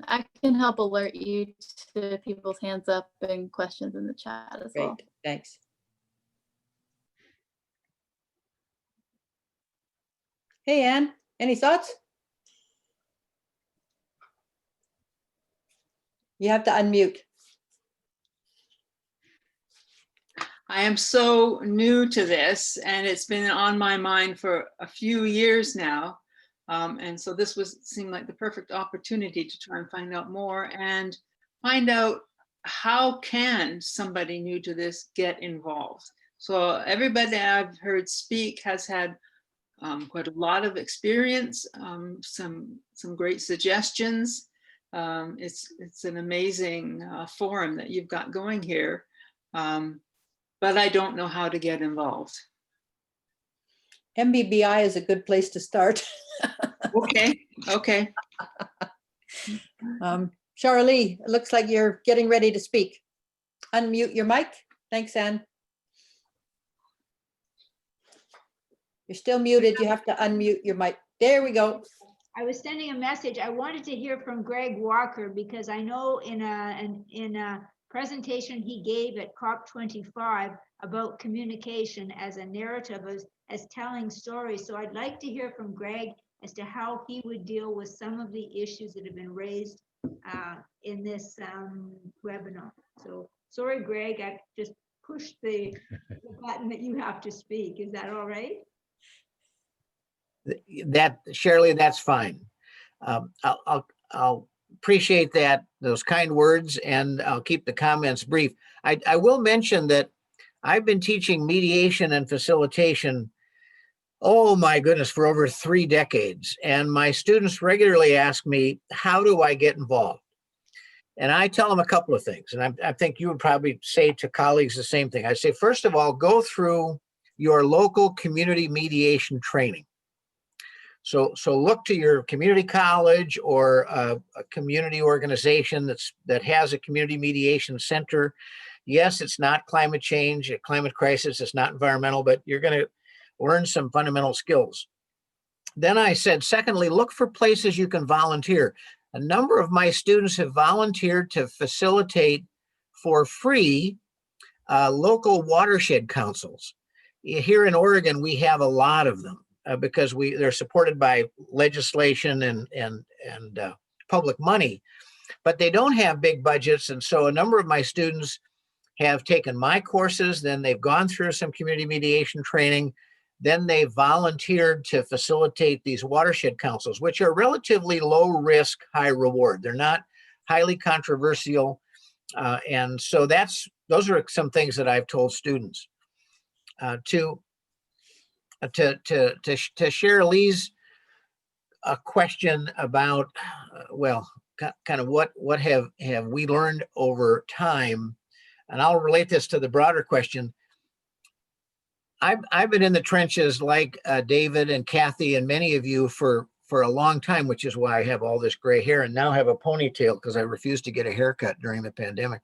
I can help alert you to people's hands up and questions in the chat as well. Great, thanks. Hey, Anne, any thoughts? You have to unmute. I am so new to this, and it's been on my mind for a few years now. And so this seemed like the perfect opportunity to try and find out more and find out how can somebody new to this get involved. So everybody I've heard speak has had quite a lot of experience, some great suggestions. It's an amazing forum that you've got going here. But I don't know how to get involved. MBBI is a good place to start. Okay. Charlie, it looks like you're getting ready to speak. Unmute your mic. Thanks, Anne. You're still muted. You have to unmute your mic. There we go. I was sending a message. I wanted to hear from Greg Walker because I know in a presentation he gave at COP25 about communication as a narrative, as telling stories. So I'd like to hear from Greg as to how he would deal with some of the issues that have been raised in this webinar. So sorry, Greg, I just pushed the button that you have to speak. Is that all right? That, Shirley, that's fine. I'll appreciate that, those kind words, and I'll keep the comments brief. I will mention that I've been teaching mediation and facilitation, oh my goodness, for over 3 decades. And my students regularly ask me, how do I get involved? And I tell them a couple of things. And I think you would probably say to colleagues the same thing. I say, first of all, go through your local community mediation training. So look to your community college or a community organization that has a community mediation center. Yes, it's not climate change, a climate crisis, it's not environmental, but you're going to learn some fundamental skills. Then I said, secondly, look for places you can volunteer. A number of my students have volunteered to facilitate for free local watershed councils. Here in Oregon, we have a lot of them. Because they're supported by legislation and public money, but they don't have big budgets. And so a number of my students have taken my courses, then they've gone through some community mediation training, then they volunteered to facilitate these watershed councils, which are relatively low risk, high reward. They're not highly controversial. And so those are some things that I've told students. To share Lee's question about, well, kind of what have we learned over time, and I'll relate this to the broader question. I've been in the trenches like David and Kathy and many of you for a long time, which is why I have all this gray hair and now have a ponytail because I refused to get a haircut during the pandemic.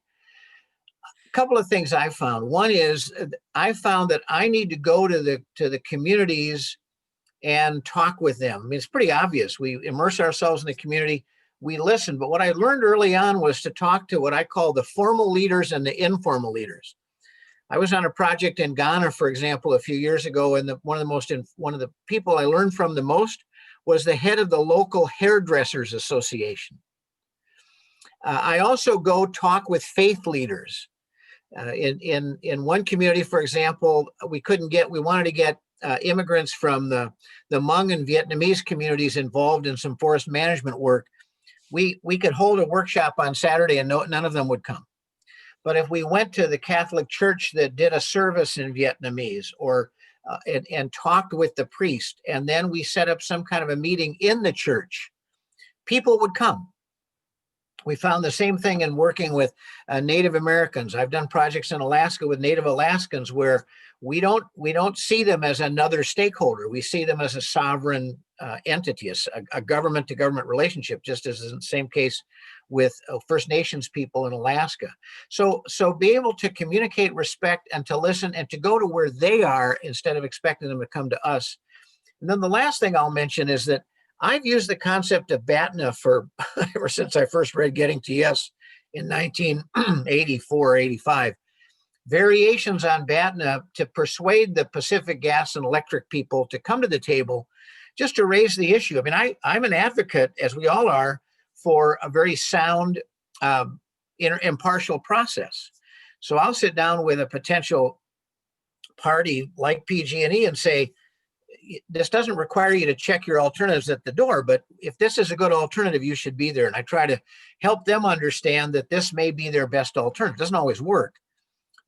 Couple of things I found. One is I found that I need to go to the communities and talk with them. I mean, it's pretty obvious. We immerse ourselves in the community, we listen. But what I learned early on was to talk to what I call the formal leaders and the informal leaders. I was on a project in Ghana, for example, a few years ago, and one of the people I learned from the most was the head of the local hairdressers association. I also go talk with faith leaders. In one community, for example, we wanted to get immigrants from the Hmong and Vietnamese communities involved in some forest management work. We could hold a workshop on Saturday and none of them would come. But if we went to the Catholic Church that did a service in Vietnamese or and talked with the priest, and then we set up some kind of a meeting in the church, people would come. We found the same thing in working with Native Americans. I've done projects in Alaska with Native Alaskans where we don't see them as another stakeholder. We see them as a sovereign entity, a government-to-government relationship, just as in the same case with First Nations people in Alaska. So be able to communicate respect and to listen and to go to where they are instead of expecting them to come to us. And then the last thing I'll mention is that I've used the concept of BATNA for ever since I first read Getting to Yes in 1984, 85. Variations on BATNA to persuade the Pacific Gas and Electric people to come to the table just to raise the issue. I mean, I'm an advocate, as we all are, for a very sound, impartial process. So I'll sit down with a potential party like PG&E and say, this doesn't require you to check your alternatives at the door, but if this is a good alternative, you should be there. And I try to help them understand that this may be their best alternative. It doesn't always work,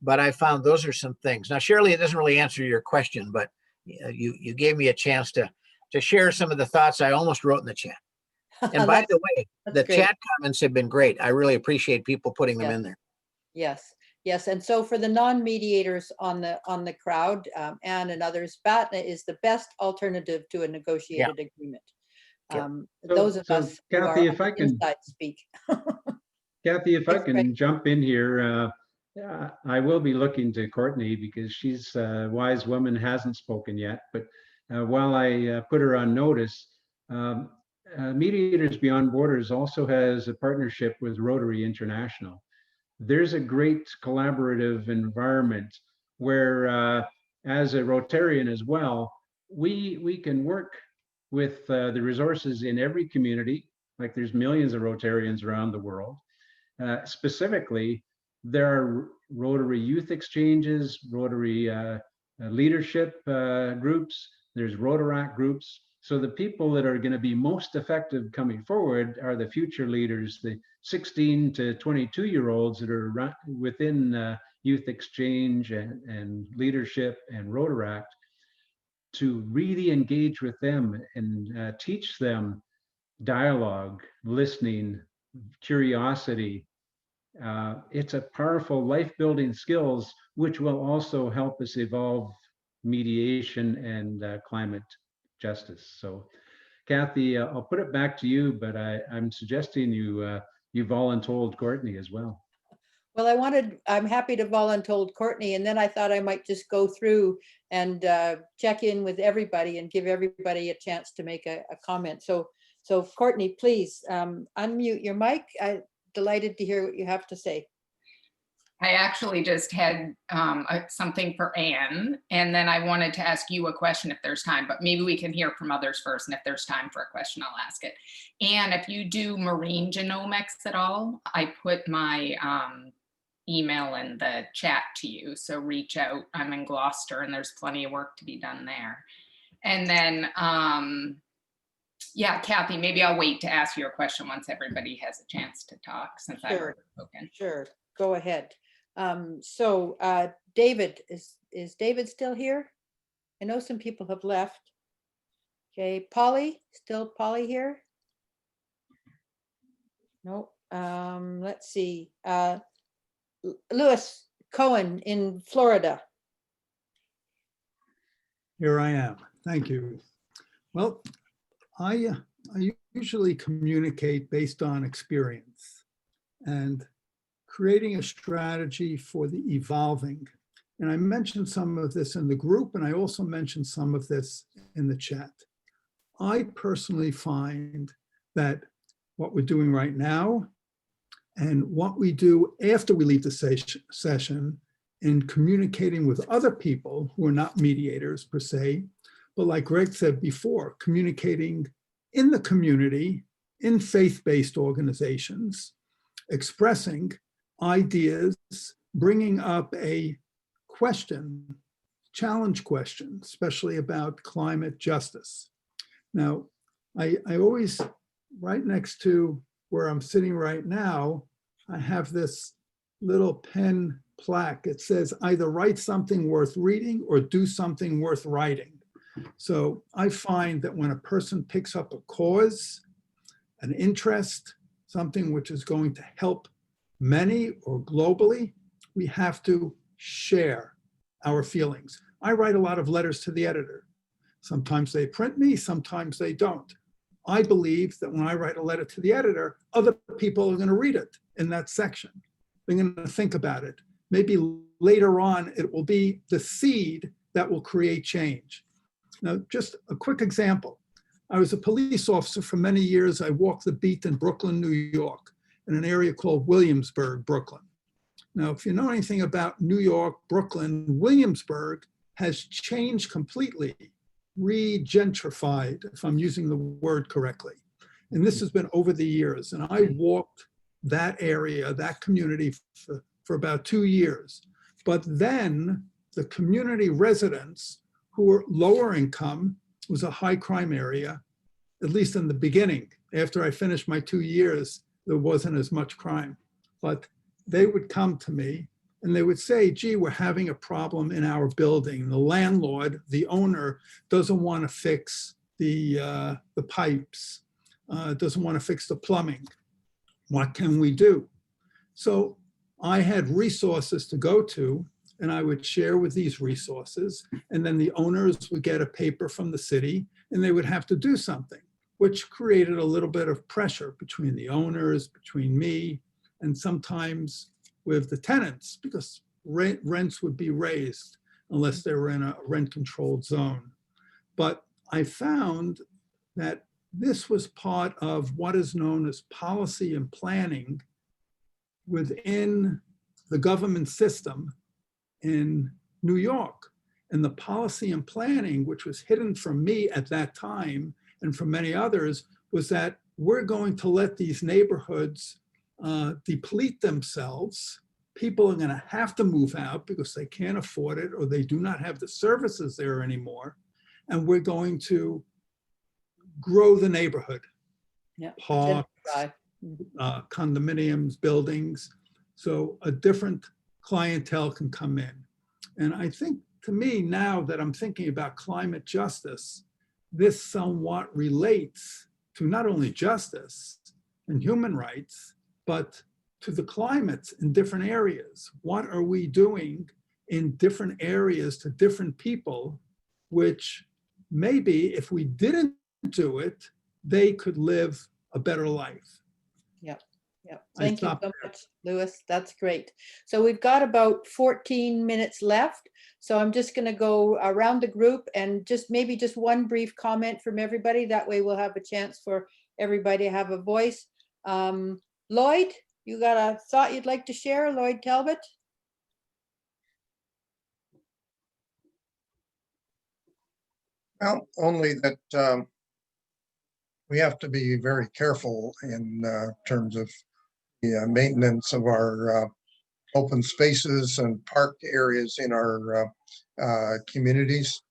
but I found those are some things. Now, Shirley, it doesn't really answer your question, but you gave me a chance to share some of the thoughts I almost wrote in the chat. And by the way, the chat comments have been great. I really appreciate people putting them in there. Yes. Yes, and so for the non-mediators on the crowd, Anne and others, BATNA is the best alternative to a negotiated agreement. Those of us who are Kathy, if I can speak. Kathy, if I can jump in here, I will be looking to Courtney because she's a wise woman, hasn't spoken yet. But while I put her on notice, Mediators Beyond Borders also has a partnership with Rotary International. there's a great collaborative environment where, as a Rotarian as well, we can work with the resources in every community. Like there's millions of Rotarians around the world. Specifically, there are Rotary youth exchanges, Rotary leadership groups, there's Rotaract groups. So the people that are going to be most effective coming forward are the future leaders, the 16 to 22-year-olds that are within youth exchange and leadership and Rotaract, to really engage with them and teach them dialogue, listening, curiosity. It's a powerful life-building skills, which will also help us evolve mediation and climate justice. So, Kathy, I'll put it back to you, but I'm suggesting you voluntold Courtney as well. Well, I'm happy to voluntold Courtney, and then I thought I might just go through and check in with everybody and give everybody a chance to make a comment. So Courtney, please unmute your mic. I'm delighted to hear what you have to say. I actually just had something for Anne, and then I wanted to ask you a question if there's time, but maybe we can hear from others first, and if there's time for a question, I'll ask it. Anne, if you do marine genomics at all, I put my email in the chat to you, so reach out. I'm in Gloucester, and there's plenty of work to be done there. And then, yeah, Kathy, maybe I'll wait to ask you a question once everybody has a chance to talk, since I've already spoken. Sure, go ahead. David, is David still here? I know some people have left. Okay, Polly, still Polly here? No, let's see. Lewis Cohen in Florida. Here I am. Thank you. Well, I usually communicate based on experience and creating a strategy for the evolving. And I mentioned some of this in the group, and I also mentioned some of this in the chat. I personally find that what we're doing right now and what we do after we leave the session in communicating with other people who are not mediators per se, but like Greg said before, communicating in the community, in faith-based organizations, expressing ideas, bringing up a question, challenge question, especially about climate justice. Now, I always, right next to where I'm sitting right now, I have this little pen plaque. It says either write something worth reading or do something worth writing. So I find that when a person picks up a cause, an interest, something which is going to help many or globally, we have to share our feelings. I write a lot of letters to the editor. Sometimes they print me, sometimes they don't. I believe that when I write a letter to the editor, other people are going to read it in that section. They're going to think about it. Maybe later on, it will be the seed that will create change. Now, just a quick example. I was a police officer for many years. I walked the beat in Brooklyn, New York, in an area called Williamsburg, Brooklyn. Now, if you know anything about New York, Brooklyn, Williamsburg has changed completely, re-gentrified, if I'm using the word correctly. And this has been over the years. And I walked that area, that community for about 2 years. But then the community residents who were lower income, was a high crime area, at least in the beginning. After I finished my 2 years, there wasn't as much crime. But they would come to me and they would say, gee, we're having a problem in our building. The landlord, the owner, doesn't want to fix the pipes, doesn't want to fix the plumbing. What can we do? So I had resources to go to, and I would share with these resources, and then the owners would get a paper from the city and they would have to do something, which created a little bit of pressure between the owners, between me, and sometimes with the tenants, because rents would be raised unless they were in a rent-controlled zone. But I found that this was part of what is known as policy and planning within the government system in New York. And the policy and planning, which was hidden from me at that time and from many others, was that we're going to let these neighborhoods deplete themselves. People are going to have to move out because they can't afford it or they do not have the services there anymore. And we're going to grow the neighborhood. Yeah. Parks, condominiums, buildings. So a different clientele can come in. And I think, to me, now that I'm thinking about climate justice, this somewhat relates to not only justice and human rights, but to the climates in different areas. What are we doing in different areas to different people, which maybe if we didn't do it, they could live a better life. Yep. Yep. Thank you so much, Louis. That's great. So we've got about 14 minutes left. So I'm just going to go around the group and just maybe just one brief comment from everybody. That way we'll have a chance for everybody to have a voice. Lloyd, you got a thought you'd like to share? Lloyd Talbot? Well, only that we have to be very careful in terms of the maintenance of our open spaces and park areas in our communities.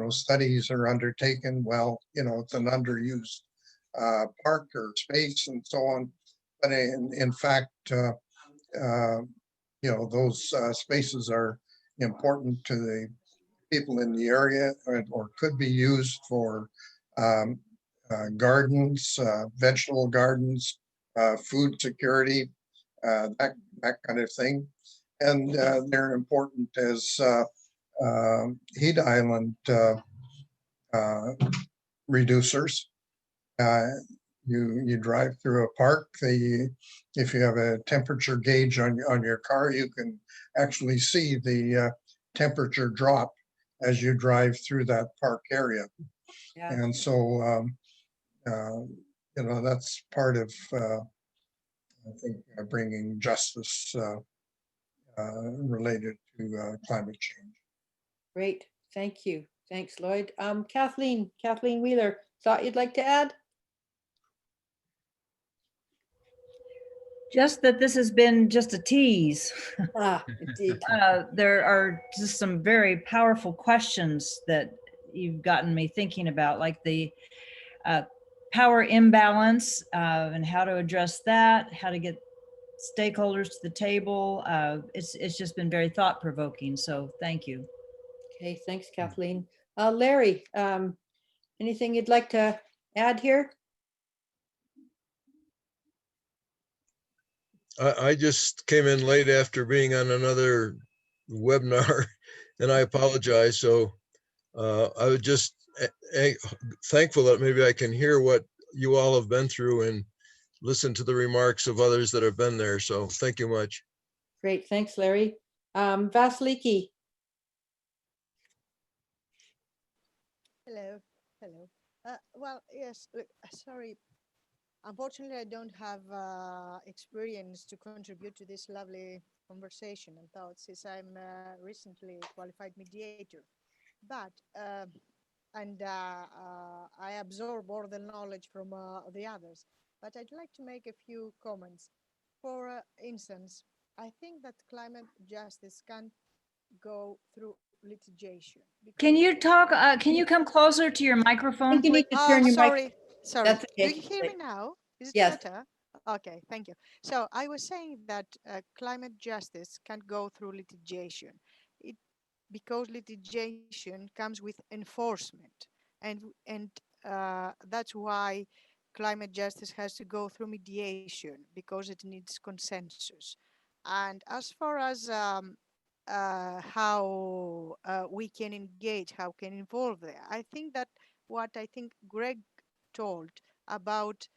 Studies are undertaken. Well, it's an underused park or space and so on. But in fact, those spaces are important to the people in the area, or could be used for gardens, vegetable gardens, food security, that kind of thing. And they're important as heat island reducers. You drive through a park, if you have a temperature gauge on your car, you can actually see the temperature drop as you drive through that park area. Yeah. And so, that's part of, I think, bringing justice related to climate change. Great, thank you. Thanks, Lloyd. Kathleen Wheeler, thought you'd like to add? Just that this has been just a tease. Indeed. There are just some very powerful questions that you've gotten me thinking about, like the power imbalance and how to address that, how to get stakeholders to the table. It's just been very thought-provoking, so thank you. Okay, thanks, Kathleen. Larry, anything you'd like to add here? I just came in late after being on another webinar, and I apologize. So I was just thankful that maybe I can hear what you all have been through and listen to the remarks of others that have been there. So thank you much. Great, thanks, Larry. Vasiliki. Hello. Well, yes, look, sorry. Unfortunately, I don't have experience to contribute to this lovely conversation and thoughts, since I'm a recently qualified mediator. But, I absorb all the knowledge from the others. But I'd like to make a few comments. For instance, I think that climate justice can't go through litigation. Can you talk, can you come closer to your microphone? You need to turn your sorry. mic. Sorry. That's okay. Do you hear me now? Is it Yes. better? Okay, thank you. So I was saying that climate justice can't go through litigation. Because litigation comes with enforcement, and that's why climate justice has to go through mediation, because it needs consensus. And as far as how we can engage, how can involve there, I think that what I think Greg told about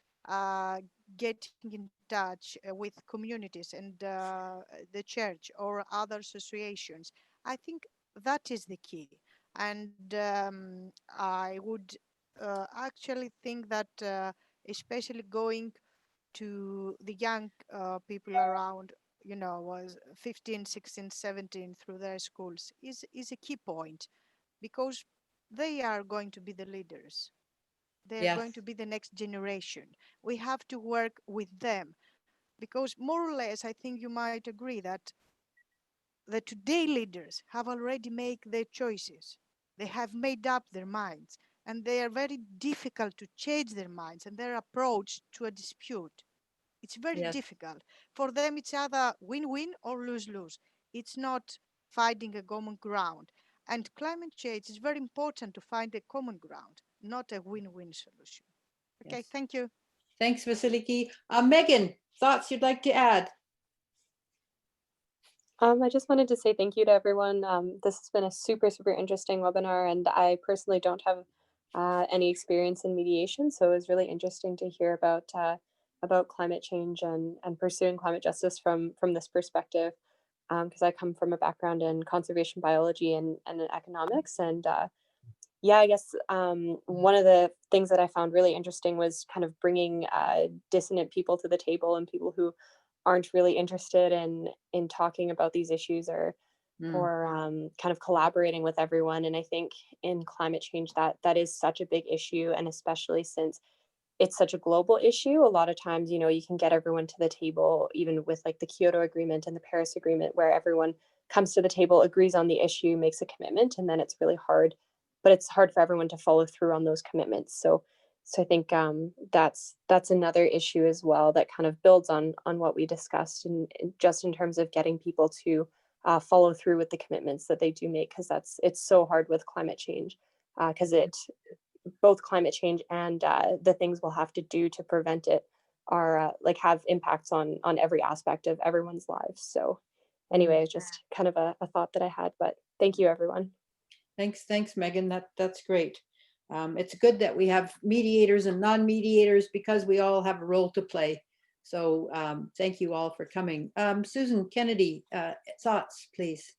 getting in touch with communities and the church or other associations, I think that is the key. And I would actually think that especially going to the young people around, was 15, 16, 17 through their schools is a key point, because they are going to be the leaders. They are Yes. going to be the next generation. We have to work with them, because more or less, I think you might agree that the today leaders have already made their choices. They have made up their minds, and they are very difficult to change their minds and their approach to a dispute. It's very Yes. difficult. For them, it's either win-win or lose-lose. It's not finding a common ground. And climate change is very important to find a common ground, not a win-win solution. Okay, Yes. thank you. Thanks, Vasiliki. Megan, thoughts you'd like to add? I just wanted to say thank you to everyone. This has been a super, super interesting webinar, and I personally don't have any experience in mediation, so it was really interesting to hear about climate change and pursuing climate justice from this perspective, because I come from a background in conservation biology and economics, and yeah, I guess one of the things that I found really interesting was kind of bringing dissonant people to the table, and people who aren't really interested in talking about these issues or kind of collaborating with everyone. And I think in climate change that is such a big issue, and especially since it's such a global issue, a lot of times, you can get everyone to the table, even with like the Kyoto Agreement and the Paris Agreement, where everyone comes to the table, agrees on the issue, makes a commitment, and then it's really hard. But it's hard for everyone to follow through on those commitments. So I think that's another issue as well that kind of builds on what we discussed, and just in terms of getting people to follow through with the commitments that they do make, because it's so hard with climate change, because both climate change and the things we'll have to do to prevent it are like have impacts on every aspect of everyone's lives. So anyway, it's just kind of a thought that I had, but thank you, everyone. Thanks, Megan. That's great. It's good that we have mediators and non-mediators, because we all have a role to play. So thank you all for coming. Susan Kennedy, thoughts, please.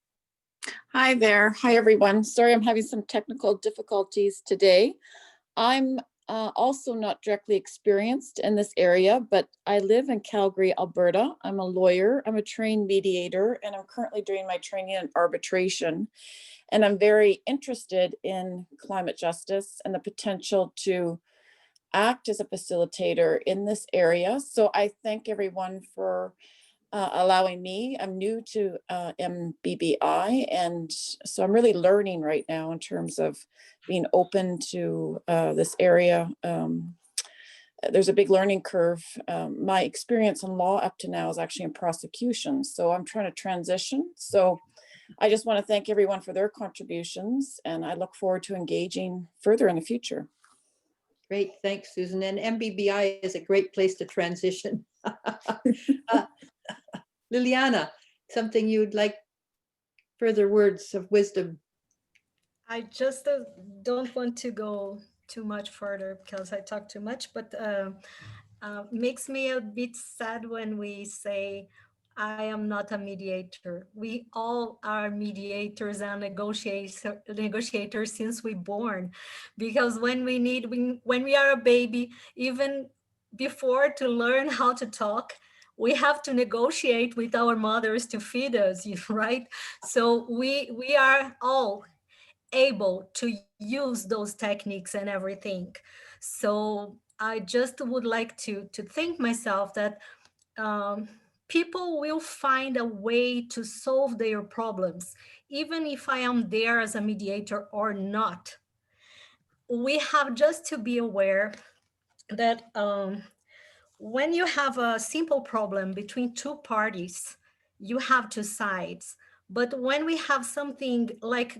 Hi there. Hi, everyone. Sorry, I'm having some technical difficulties today. I'm also not directly experienced in this area, but I live in Calgary, Alberta. I'm a lawyer. I'm a trained mediator, and I'm currently doing my training in arbitration. And I'm very interested in climate justice and the potential to act as a facilitator in this area. So I thank everyone for allowing me. I'm new to MBBI, and so I'm really learning right now in terms of being open to this area. There's a big learning curve. My experience in law up to now is actually in prosecution, so I'm trying to transition. So I just want to thank everyone for their contributions, and I look forward to engaging further in the future. Great, thanks, Susan. And MBBI is a great place to transition. Liliana, something you'd like, further words of wisdom? I just don't want to go too much further because I talk too much, but makes me a bit sad when we say, I am not a mediator. We all are mediators and negotiators since we're born, because when we are a baby, even before to learn how to talk, we have to negotiate with our mothers to feed us, right? So we are all able to use those techniques and everything. So I just would like to think myself that people will find a way to solve their problems, even if I am there as a mediator or not. We have just to be aware that when you have a simple problem between two parties, you have two sides. But when we have something like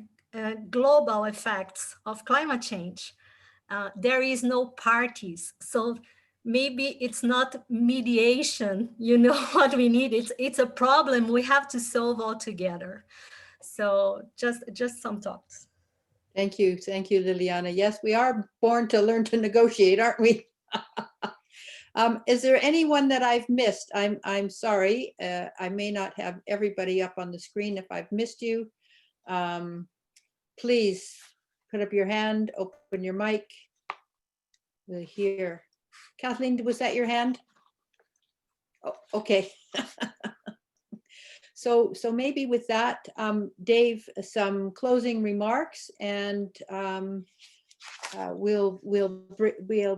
global effects of climate change, there is no parties. So maybe it's not mediation, what we need. It's a problem we have to solve all together. So just some thoughts. Thank you, Liliana. Yes, we are born to learn to negotiate, aren't we? Is there anyone that I've missed? I'm sorry. I may not have everybody up on the screen. If I've missed you, please put up your hand, open your mic. We'll hear. Kathleen, was that your hand? Oh, okay. So maybe with that, Dave, some closing remarks, and we'll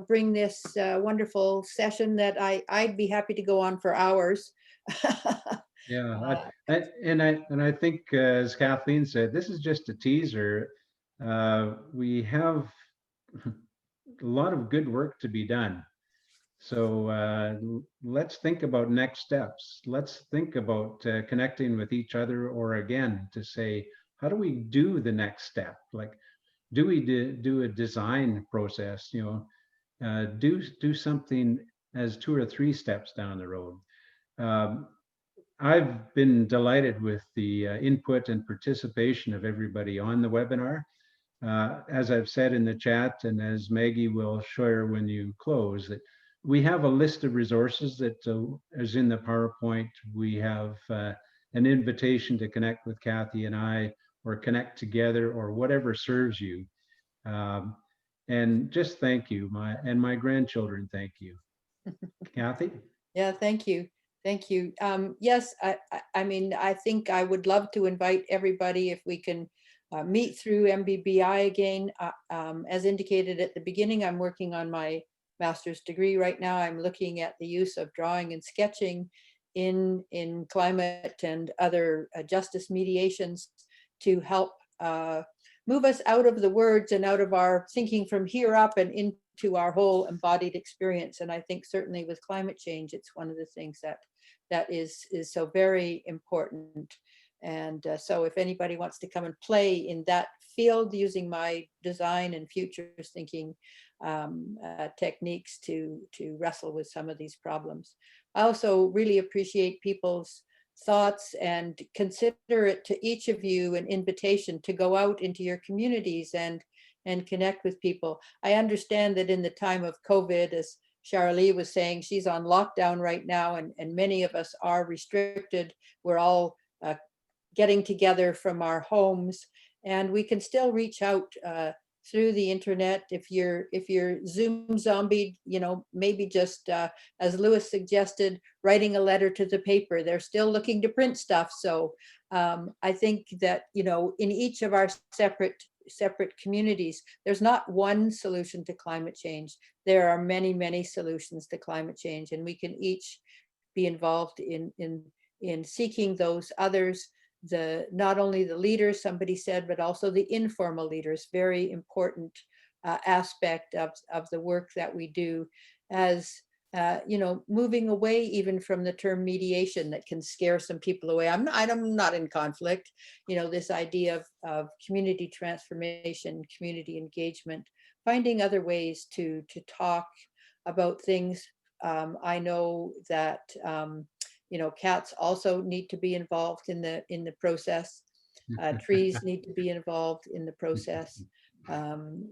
bring this wonderful session that I'd be happy to go on for hours. Yeah, I think, as Kathleen said, this is just a teaser. We have a lot of good work to be done. So let's think about next steps. Let's think about connecting with each other, or again, to say, how do we do the next step? Like, do we do a design process? You know, do something as 2 or 3 steps down the road. I've been delighted with the input and participation of everybody on the webinar. As I've said in the chat, and as Maggie will share when you close, that we have a list of resources that is in the PowerPoint. We have an invitation to connect with Kathy and I, or connect together, or whatever serves you. And just thank you, my grandchildren, thank you. Kathy? Yeah, thank you. Thank you. Yes, I mean, I think I would love to invite everybody if we can meet through MBBI again. As indicated at the beginning, I'm working on my master's degree right now. I'm looking at the use of drawing and sketching in climate and other justice mediations to help move us out of the words and out of our thinking from here up and into our whole embodied experience. And I think certainly with climate change, it's one of the things that is so very important. And so if anybody wants to come and play in that field using my design and futures thinking techniques to wrestle with some of these problems. I also really appreciate people's thoughts, and consider it to each of you an invitation to go out into your communities and connect with people. I understand that in the time of COVID, as Sharalee was saying, she's on lockdown right now, and many of us are restricted. We're all getting together from our homes, and we can still reach out through the internet. If you're Zoom zombie, you know, maybe just as Lewis suggested, writing a letter to the paper. They're still looking to print stuff. So I think that, you know, in each of our separate communities, there's not one solution to climate change. There are many, many solutions to climate change, and we can each be involved in seeking those others. Not only the leaders, somebody said, but also the informal leaders, very important aspect of the work that we do, as you know, moving away even from the term mediation that can scare some people away. I'm not in conflict. You know, this idea of community transformation, community engagement, finding other ways to talk about things. I know that you know, cats also need to be involved in the process. Trees need to be involved in the process.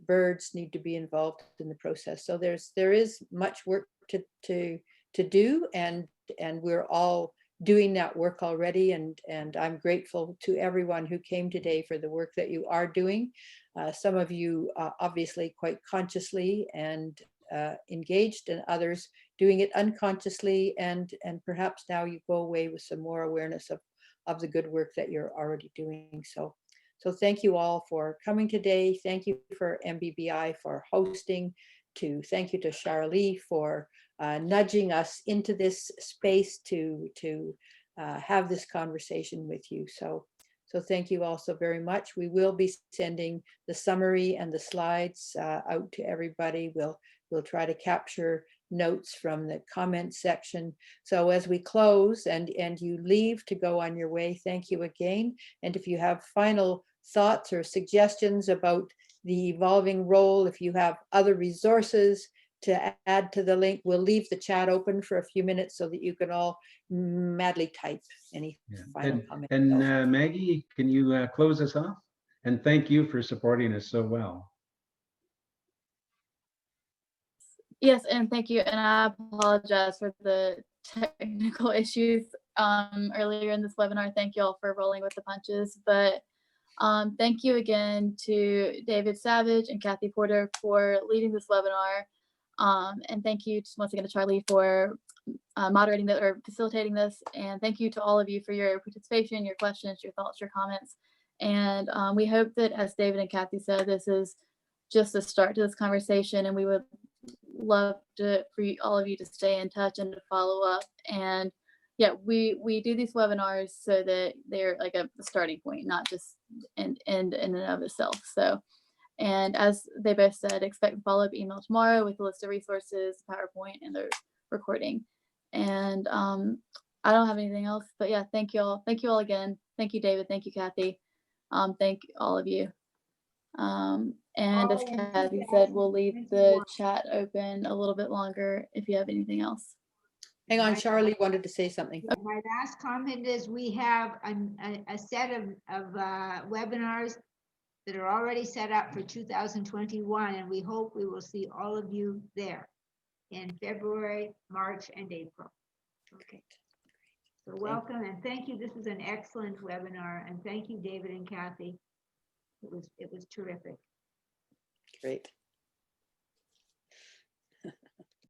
Birds need to be involved in the process. So there is much work to do, and we're all doing that work already. And I'm grateful to everyone who came today for the work that you are doing. Some of you obviously quite consciously and engaged, and others doing it unconsciously, and perhaps now you go away with some more awareness of the good work that you're already doing. So thank you all for coming today. Thank you for MBBI for hosting. Thank you to Sharalee for nudging us into this space to have this conversation with you. So thank you all so very much. We will be sending the summary and the slides out to everybody. We'll try to capture notes from the comment section. So as we close and you leave to go on your way, thank you again. And if you have final thoughts or suggestions about the evolving role, if you have other resources to add to the link, we'll leave the chat open for a few minutes so that you can all madly type any final comments. And Maggie, can you close us off? And thank you for supporting us so well. Yes, and thank you. And I apologize for the technical issues earlier in this webinar. Thank you all for rolling with the punches. But thank you again to David Savage and Kathy Porter for leading this webinar. And thank you just once again to Charlie for moderating that or facilitating this. And thank you to all of you for your participation, your questions, your thoughts, your comments. And we hope that, as David and Kathy said, this is just a start to this conversation, and we would love for all of you to stay in touch and to follow up. And yeah, we do these webinars so that they're like a starting point, not just in and of itself. So, and as they both said, expect a follow-up email tomorrow with a list of resources, PowerPoint, and the recording. And I don't have anything else, but yeah, thank you all. Thank you all again. Thank you, David. Thank you, Kathy. Thank all of you. And as Kathy said, we'll leave the chat open a little bit longer if you have anything else. Hang on, Charlie wanted to say something. My last comment is we have a set of webinars that are already set up for 2021, and we hope we will see all of you there in February, March, and April. Okay. So welcome and thank you. This is an excellent webinar, and thank you, David and Kathy. It was terrific. Great.